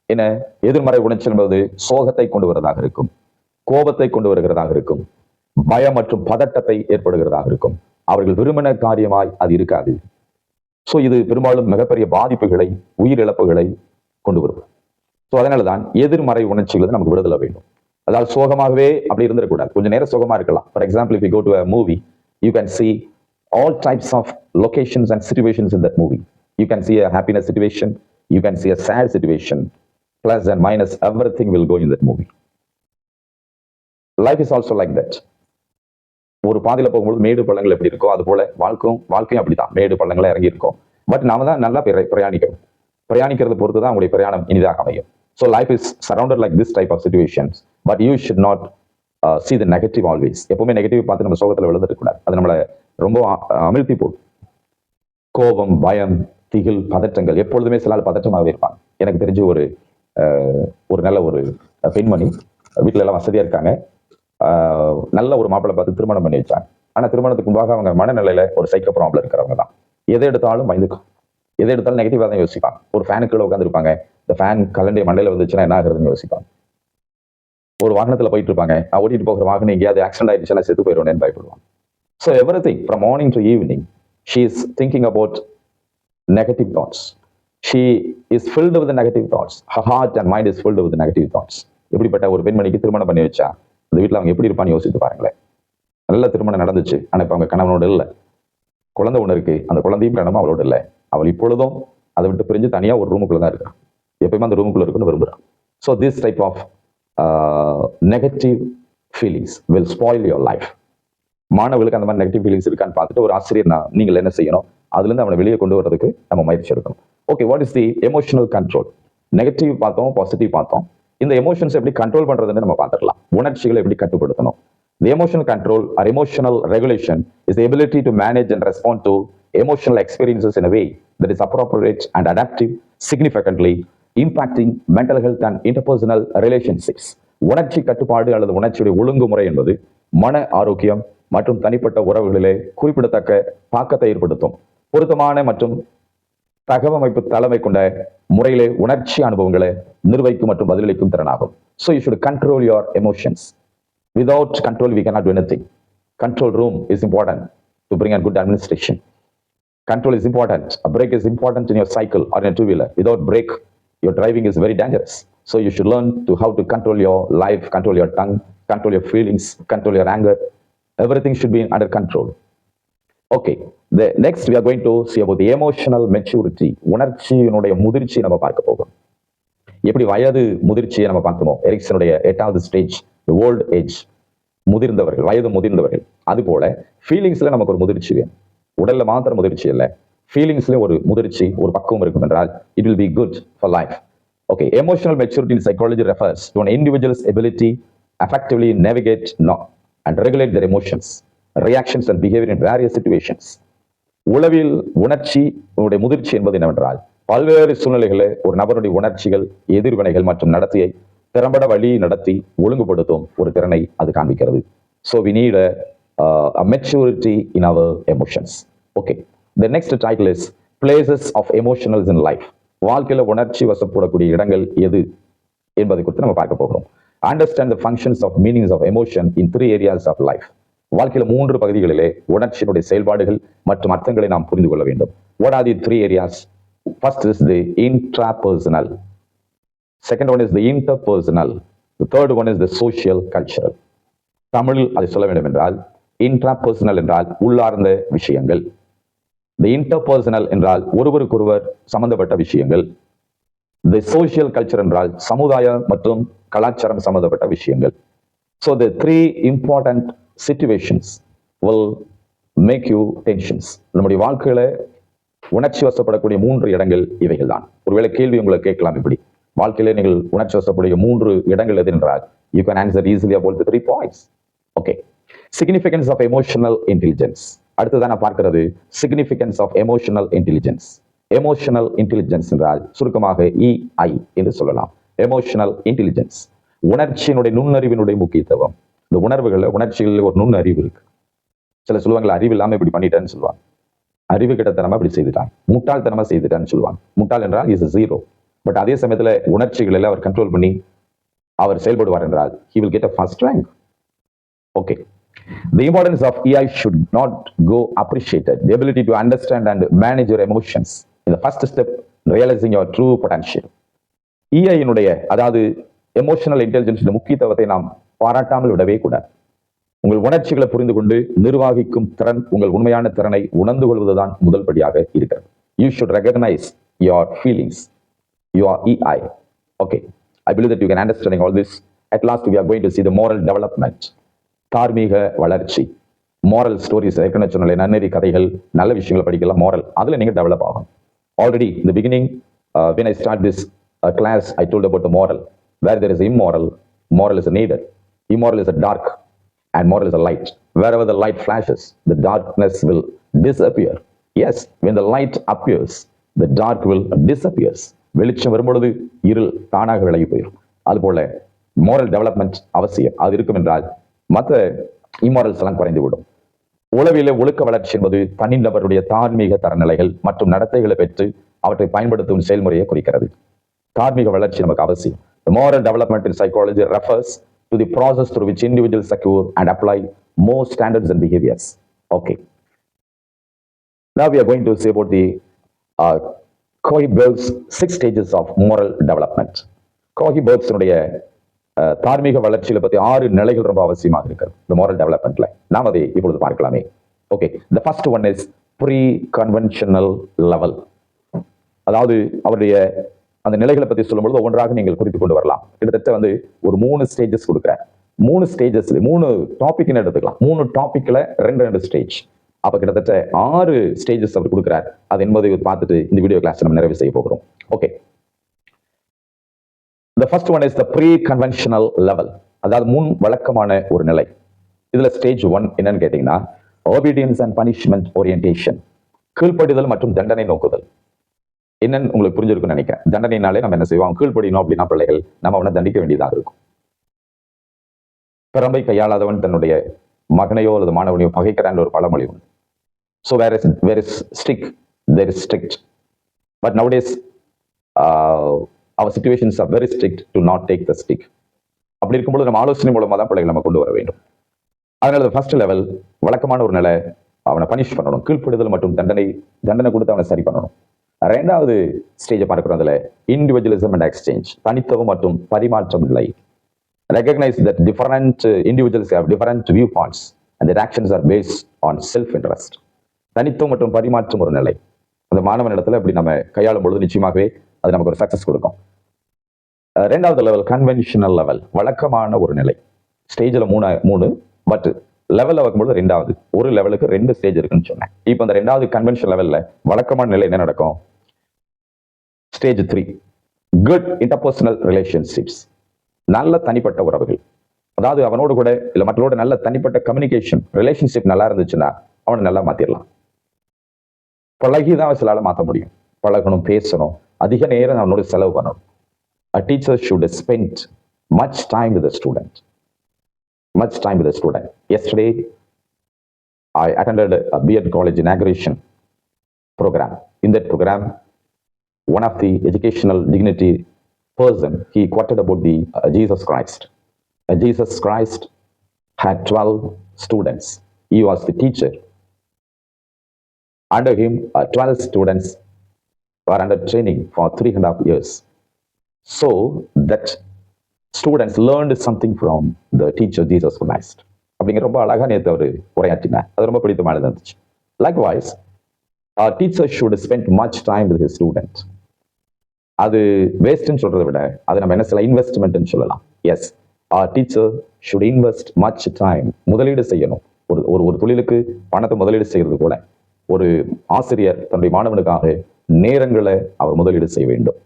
என்ன? எதிர்மறை உணர்ச்சிகள் என்பது சோகத்தை கொண்டு வருவதாக இருக்கும், கோபத்தை கொண்டு வருகிறதாக இருக்கும், பயம் மற்றும் பதட்டத்தை ஏற்படுகிறதாக இருக்கும். அவர்கள் விரும்பின காரியமாய் அது இருக்காது. ஸோ இது பெரும்பாலும் மிகப்பெரிய பாதிப்புகளை, உயிரிழப்புகளை கொண்டு வரும். ஸோ அதனாலதான் எதிர்மறை உணர்ச்சிகள் நமக்கு விடுதலை வேண்டும். அதாவது சோகமாகவே அப்படி இருந்துடக்கூடாது, கொஞ்சம் நேரம் சோகமா இருக்கலாம். For example, if you go to a movie, you can see all types of locations and situations in that movie. You can see a happiness situation, you can see a sad situation, plus and minus, everything will go in that movie. Life is also like that. ஒரு பாதையில போகும்போது மேடு பள்ளங்கள் எப்படி இருக்கோ அது போல வாழ்க்கையும் அப்படிதான், மேடு பள்ளங்களை இறங்கி இருக்கோம். பட் நாம தான் நல்லா பிரயாணிக்கிறது பொறுத்து தான் உங்களுடைய பிரயாணம் இனிதாக அமையும். So life is surrounded like this type of situations, but you should not see the negative always. எப்பவுமே நெகட்டிவ் பார்த்து நம்ம சோகத்தில் விழுந்துடக்கூடாது, அது நம்மளை ரொம்ப அமிழ்த்தி போடும். கோபம், பயம், திகில், பதற்றங்கள், எப்பொழுதுமே சில பதற்றமாகவே இருப்பாங்க. எனக்கு தெரிஞ்ச ஒரு நல்ல ஒரு பெண்மணி வீட்டில எல்லாம் வசதியா இருக்காங்க, நல்ல ஒரு மாப்பிள்ளை பார்த்து திருமணம் பண்ணி வச்சாங்க. ஆனா திருமணத்துக்கு முன்பாக அவங்க மனநிலையில ஒரு சைக்கோ ப்ராப்ளம் இருக்கிறவங்க தான். எதை எடுத்தாலும் பயந்துக்கும், எதை எடுத்தாலும் நெகட்டிவா தான் யோசிப்பாங்க. ஒரு ஃபேனுக்குள்ள உட்காந்துருப்பாங்க, இந்த ஃபேன் கலண்டி மண்டையில வந்துச்சுன்னா என்ன ஆகுறதுன்னு யோசிப்பாங்க. ஒரு வாகனத்துல போயிட்டு இருப்பாங்க, ஓட்டிட்டு போகிற வாகனம் எங்கேயாவது ஆக்சிடென்ட் ஆயிடுச்சுன்னா செத்து போயிடுவேன்னு பயப்படுவாங்க. So everything from morning to evening she is thinking about negative thoughts. She is filled with negative thoughts. Her heart and mind is filled with negative thoughts. எப்படிப்பட்ட ஒரு பெண்மணிக்கு திருமணம் பண்ணி வச்சா அந்த வீட்டில் அவங்க எப்படி இருப்பான்னு யோசித்து பாருங்களேன். நல்ல திருமணம் நடந்துச்சு, ஆனால் இப்போ அவங்க கணவனோடு இல்லை, குழந்தை ஒன்று இருக்கு, அந்த குழந்தையும் கணவனும் அவளோட இல்லை. அவள் இப்பொழுதும் அதை விட்டு பிரிஞ்சு தனியாக ஒரு ரூமுக்குள்ள தான் இருக்கிறான். எப்பயுமே அந்த ரூமுக்குள்ள இருக்குன்னு விரும்புகிறான். So this type of negative feelings will spoil your life. மாணவர்களுக்கு அந்த மாதிரி நெகட்டிவ் ஃபீலிங்ஸ் இருக்கான்னு பார்த்துட்டு ஒரு ஆசிரியர் நீங்கள் என்ன செய்யணும், அதுலேருந்து அவனை வெளியே கொண்டு வரதுக்கு நம்ம முயற்சி எடுக்கணும். Okay, what is the emotional control? Negative பார்த்தோம், பாசிட்டிவ் பார்த்தோம். இந்த எமோஷன்ஸ் எப்படி கண்ட்ரோல் பண்றதுன்னு நம்ம பார்த்துக்கலாம். உணர்ச்சிகளை எப்படி கட்டுப்படுத்தணும்? The emotional control or emotional regulation is the ability to manage and respond to emotional experiences in a way that is appropriate and adaptive, significantly impacting mental health and interpersonal relationships. உணர்ச்சி கட்டுப்பாடு அல்லது உணர்ச்சியுடைய ஒழுங்குமுறை என்பது மன ஆரோக்கியம் மற்றும் தனிப்பட்ட உறவுகளிலே குறிப்பிடத்தக்க தாக்கத்தை ஏற்படுத்தும். பொருத்தமான மற்றும் தகவமைப்பு தலைமை கொண்ட முறையிலே உணர்ச்சி அனுபவங்களை நிர்வகிக்கும் மற்றும் பதிலளிக்கும் திறனாகும். So you should control your emotions. Without control, we cannot do anything. Control room is important to bring a good administration. Control is important. A brake is important in your cycle or in a two-wheeler. Without brake, your driving is very dangerous. So you should learn to how to control your life, control your tongue, control your feelings, control your anger. Everything should be under control. Okay. Next we are going to see about the emotional maturity. உணர்ச்சியினுடைய முதிர்ச்சி நம்ம பார்க்க போகிறோம். எப்படி வயது முதிர்ச்சியை நம்ம பார்த்தோமோ, எரிக்சனுடைய 8வது stage, the old age, முதிர்ந்தவர்கள், வயது முதிர்ந்தவர்கள். அது போல ஃபீலிங்ஸ்ல நமக்கு ஒரு முதிர்ச்சி வேணும். உடல்ல மாத்திரம் முதிர்ச்சி இல்லை, ஃபீலிங்ஸ்ல ஒரு முதிர்ச்சி, ஒரு பக்குவம் இருக்கும் என்றால் it will be good for life. Okay, emotional maturity in psychology refers to an individual's ability effectively navigate and regulate their emotions, reactions and behavior in various situations. உளவியல் உணர்ச்சி முதிர்ச்சி என்பது என்னவென்றால் பல்வேறு சூழ்நிலைகளில் ஒரு நபருடைய உணர்ச்சிகள், எதிர்வினைகள் மற்றும் நடத்தையை திறம்பட வழி நடத்தி ஒழுங்குபடுத்தும் ஒரு திறனை அது காண்பிக்கிறது. So we need a maturity in our emotions. Okay, the next title is places of emotionals in life. வாழ்க்கையில உணர்ச்சி வசப்படக்கூடிய இடங்கள் எது என்பதை குறித்து நம்ம பார்க்க போகிறோம். Understand the functions of meanings of emotion in 3 areas of life. வாழ்க்கையில 3 பகுதிகளிலே உணர்ச்சியினுடைய செயல்பாடுகள் மற்றும் அர்த்தங்களை நாம் புரிந்து கொள்ள வேண்டும். What are the 3 areas? First is the intrapersonal. Second one is the interpersonal. The third one is the social cultural. தமிழில் அதை சொல்ல வேண்டும் என்றால் intrapersonal என்றால் உள்ளார்ந்த விஷயங்கள், the interpersonal என்றால் ஒருவருக்கொருவர் சம்பந்தப்பட்ட விஷயங்கள், the social culture என்றால் சமுதாய மற்றும் கலாச்சாரம் சம்பந்தப்பட்ட விஷயங்கள். So the 3 important situations will make you tensions. நம்முடைய வாழ்க்கையில உணர்ச்சி வசப்படக்கூடிய 3 இடங்கள் இவைகள் தான். ஒருவேளை கேள்வி உங்களை கேட்கலாம், இப்படி வாழ்க்கையில நீங்கள் உணர்ச்சி வசப்படைய 3 இடங்கள் எது என்றால் you can answer easily about the 3 points. Okay, significance of emotional intelligence. அடுத்ததான் நான் பார்க்கிறது significance of emotional intelligence. emotional intelligence என்றால் சுருக்கமாக EI என்று சொல்லலாம். emotional intelligence, உணர்ச்சியினுடைய நுண்ணறிவினுடைய முக்கியத்துவம். இந்த உணர்ச்சிகளில் ஒரு நுண்ணறிவு இருக்கு. சில சொல்லுவாங்களா, அறிவு இல்லாம இப்படி பண்ணிட்டேன்னு சொல்லுவாங்க, அறிவு கிட்டத்தனமா இப்படி செய்துட்டாங்க, முட்டாள்தனமா செய்துட்டான்னு சொல்லுவாங்க. முட்டாள் என்றால் இஸ் 0. பட் அதே சமயத்துல உணர்ச்சிகளில் அவர் கண்ட்ரோல் பண்ணி அவர் செயல்படுவார் என்றால் he will get a first rank. Okay, the importance of EI should not go appreciated. The ability to understand and manage your emotions in the first step realizing your true potential. EI இனுடைய அதாவது emotional intelligence முக்கியத்துவத்தை நாம் பாராட்டாமல் விடவே கூடாது. உங்கள் உணர்ச்சிகளை புரிந்து கொண்டு நிர்வகிக்கும் திறன் உங்கள் உண்மையான திறனை உணர்ந்து கொள்வதுதான் முதல் படியாக இருக்கிறது. You should recognize your feelings, your EI. Okay, I believe that you can understanding all this. At last we are going to see the moral development. தார்மீக வளர்ச்சி, moral stories. ஏற்கனவே சொன்ன நன்னெறி கதைகள், நல்ல விஷயங்களை படிக்கலாம், moral அதுல நீங்க டெவலப் ஆகும். Already in the beginning when I start this class I told about the moral. Where there is immoral, moral is needed. Immoral is a dark and moral is a light. Wherever the light flashes, the darkness will disappear. Yes, when the light appears, the dark will disappear. வெளிச்சம் வரும்பொழுது இருள் தானாக விலகி போயிடும். அதுபோல moral development அவசியம். அது இருக்கும் என்றால் மற்ற இம்மாரல்ஸ் எல்லாம் குறைந்து விடும். உளவியல ஒழுக்க வளர்ச்சி என்பது தனிநபருடைய தார்மீக தரநிலைகள் மற்றும் நடத்தைகளை பெற்று அவற்றை பயன்படுத்தும் செயல்முறையை குறிக்கிறது. தார்மீக வளர்ச்சி நமக்கு அவசியம். The moral development in psychology refers to the process through which individuals secure and apply more standards and behaviors. Okay. Now we are going to say about the Kohlberg's 6 stages of moral development. Kohlberg's தார்மீக வளர்ச்சியில பத்தி 6 நிலைகள் ரொம்ப அவசியமாக இருக்கிறது இந்த moral developmentல. நாம் அதை இப்பொழுது பார்க்கலாமே. Okay. The first one is pre-conventional level. அதாவது அவருடைய அந்த நிலைகளை பத்தி சொல்லும்போது ஒவ்வொன்றாக நீங்கள் குறித்து கொண்டு வரலாம். கிட்டத்தட்ட ஒரு 3 ஸ்டேஜஸ் கொடுக்குறேன். 3 ஸ்டேஜஸ்ல 3 டாபிக்னு எடுத்துக்கலாம். 3 டாபிக்ல 2 ஸ்டேஜ். அப்ப கிட்டத்தட்ட 6 ஸ்டேஜஸ் அவர் கொடுக்குறார். அது என்பதை பார்த்துட்டு இந்த வீடியோ கிளாஸ் நம்ம நிறைவு செய்ய போகிறோம். Okay. The first one is the pre-conventional level. அதாவது முன் வழக்கமான ஒரு நிலை. இதுல ஸ்டேஜ் 1 என்னன்னு கேட்டீங்கன்னா obedience and punishment orientation. கீழ்ப்படிதல் மற்றும் தண்டனை நோக்குதல். என்னன்னு உங்களுக்கு புரிஞ்சிருக்கும்னு நினைக்கிறேன். தண்டனைனாலே நம்ம என்ன செய்வோம், கீழ்ப்படினோம் அப்படின்னா பிள்ளைகள் நம்ம அவனை தண்டிக்க வேண்டியதாக இருக்கும். பிறம்பை கையாளாதவன் தன்னுடைய மகனையோ அல்லது மாணவனையோ பகைக்கிறான் ஒரு பழமொழி உண்டு. So where is stick, there is strict. But nowadays our situations are very strict to not take the stick. அப்படி இருக்கும்போது நம்ம ஆலோசனை மூலமா தான் பிள்ளைகள் நம்ம கொண்டு வர வேண்டும். அதனால ஃபர்ஸ்ட் லெவல் வழக்கமான ஒரு நிலை, அவனை பனிஷ் பண்ணணும், கீழ்ப்படுதல் மற்றும் தண்டனை கொடுத்து அவனை சரி பண்ணணும். 2வது ஸ்டேஜை பார்க்கிறோம். அதுல இண்டிவிஜுவலிசம் அண்ட் எக்ஸ்சேஞ்ச், தனித்துவம் மற்றும் பரிமாற்றம் நிலை. Recognize that different individuals have different viewpoints and their actions are based on self-interest. தனித்துவம் மற்றும் பரிமாற்றம் ஒரு நிலை. அந்த மாணவன் இடத்துல இப்படி நம்ம கையாளும் பொழுது நிச்சயமாகவே அது நமக்கு ஒரு சக்சஸ் கொடுக்கும். 2வது லெவல் கன்வென்ஷனல் லெவல், வழக்கமான ஒரு நிலை. ஸ்டேஜில் 3 பட் லெவலில் வைக்கும்போது 2வது. ஒரு லெவலுக்கு 2 ஸ்டேஜ் இருக்குன்னு சொன்னேன். இப்போ அந்த 2வது கன்வென்ஷன் லெவலில் வழக்கமான நிலை என்ன நடக்கும்? ஸ்டேஜ் 3 குட் இன்டர்பர்சனல் ரிலேஷன்ஷிப்ஸ், நல்ல தனிப்பட்ட உறவுகள். அதாவது அவனோடு கூட இல்லை மற்றவரோட நல்ல தனிப்பட்ட கம்யூனிகேஷன் ரிலேஷன்ஷிப் நல்லா இருந்துச்சுன்னா அவனை நல்லா மாத்திரலாம். பழகிதான் சிலால மாற்ற முடியும். பழகணும், பேசணும், அதிக நேரம் அவனோட செலவு பண்ணணும். A teacher should spend much time with the student. Yesterday, I attended a B.Ed college inauguration program. In that program, one of the educational dignity person, he quoted about the Jesus Christ. Jesus Christ had 12 students. He was the teacher. Under him, 12 students were under training for 3.5 years. So that students learned something from the teacher Jesus Christ. அப்படிங்கிற ரொம்ப அழகா நேற்று அவர் உரையாற்றினார். அது ரொம்ப பிடித்தமானது இருந்துச்சு. Likewise, our teacher should spend much time with his student. அது வேஸ்ட்னு சொல்றதை விட அது நம்ம என்ன சொல்ல, இன்வெஸ்ட்மெண்ட்னு சொல்லலாம். Yes, our teacher should invest much time. முதலீடு செய்யணும். ஒரு தொழிலுக்கு பணத்தை முதலீடு செய்யறது போல ஒரு ஆசிரியர் தன்னுடைய மாணவனுக்காக நேரங்களை அவர் முதலீடு செய்ய வேண்டும்.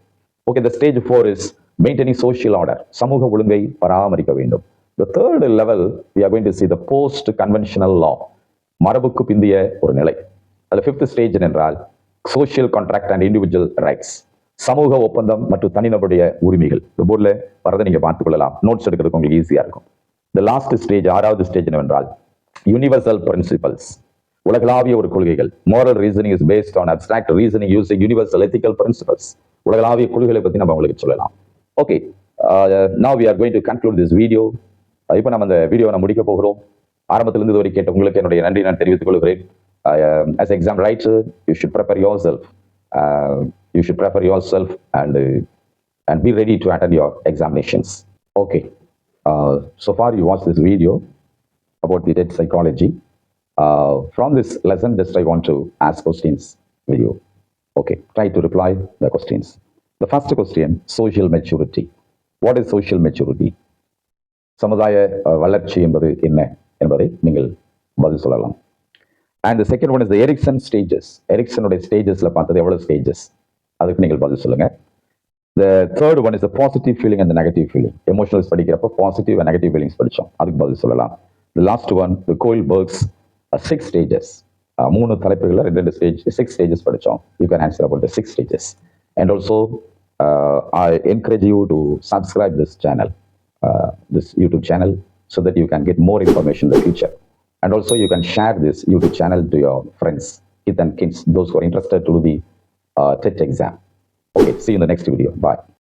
Okay, the stage 4 is maintaining social order. சமூக ஒழுங்கை பராமரிக்க வேண்டும். The third level, we are going to see the post-conventional law. மரபுக்கு பிந்திய ஒரு நிலை. அதுல 5th stage என்றால் social contract and individual rights. சமூக ஒப்பந்தம் மற்றும் தனிநபருடைய உரிமைகள். இந்த போர்டில் வரதை நீங்க பார்த்துக் கொள்ளலாம். நோட்ஸ் எடுக்கிறதுக்கு உங்களுக்கு ஈஸியா இருக்கும். The last stage, 6வது ஸ்டேஜ் என்னவென்றால் universal principles. உலகளாவிய ஒரு கொள்கைகள். Moral reasoning is based on abstract reasoning using universal ethical principles. உலகளாவிய கொள்கைகளை பத்தி நம்ம உங்களுக்கு சொல்லலாம். Okay, now we are going to conclude this video. இப்போ நம்ம இந்த வீடியோ நம்ம முடிக்க போகிறோம். ஆரம்பத்திலிருந்து இதுவரை கேட்ட உங்களுக்கு என்னுடைய நன்றி நான் தெரிவித்துக் கொள்கிறேன். As exam writer, you should prepare yourself. And be ready to attend your examinations. Okay. So far you watched this video about the TET psychology. From this lesson, just I want to ask questions with you. Okay, try to reply the questions. The first question, social maturity. What is social maturity? சமுதாய வளர்ச்சி என்பது என்ன என்பதை நீங்கள் பதில் சொல்லலாம். And the second one is the Erikson stages. எரிக்சனுடைய ஸ்டேஜஸ்ல பார்த்தது எவ்வளவு ஸ்டேஜஸ், அதுக்கு நீங்கள் பதில் சொல்லுங்க. The third one is the positive feeling and the negative feeling. எமோஷனல்ஸ் படிக்கிறப்ப பாசிட்டிவ் and நெகட்டிவ் ஃபீலிங்ஸ் படித்தோம், அதுக்கு பதில் சொல்லலாம். The last one, the Kohlberg's 6 stages. 3 தலைப்புகளில் 2 ஸ்டேஜ், 6 stages படித்தோம். You can answer about the 6 stages. And also, I encourage you to subscribe this channel, this YouTube channel, so that you can get more information in the future. And also you can share this YouTube channel to your friends, kith and kids, those who are interested to do the TET exam. Okay, see you in the next video. Bye.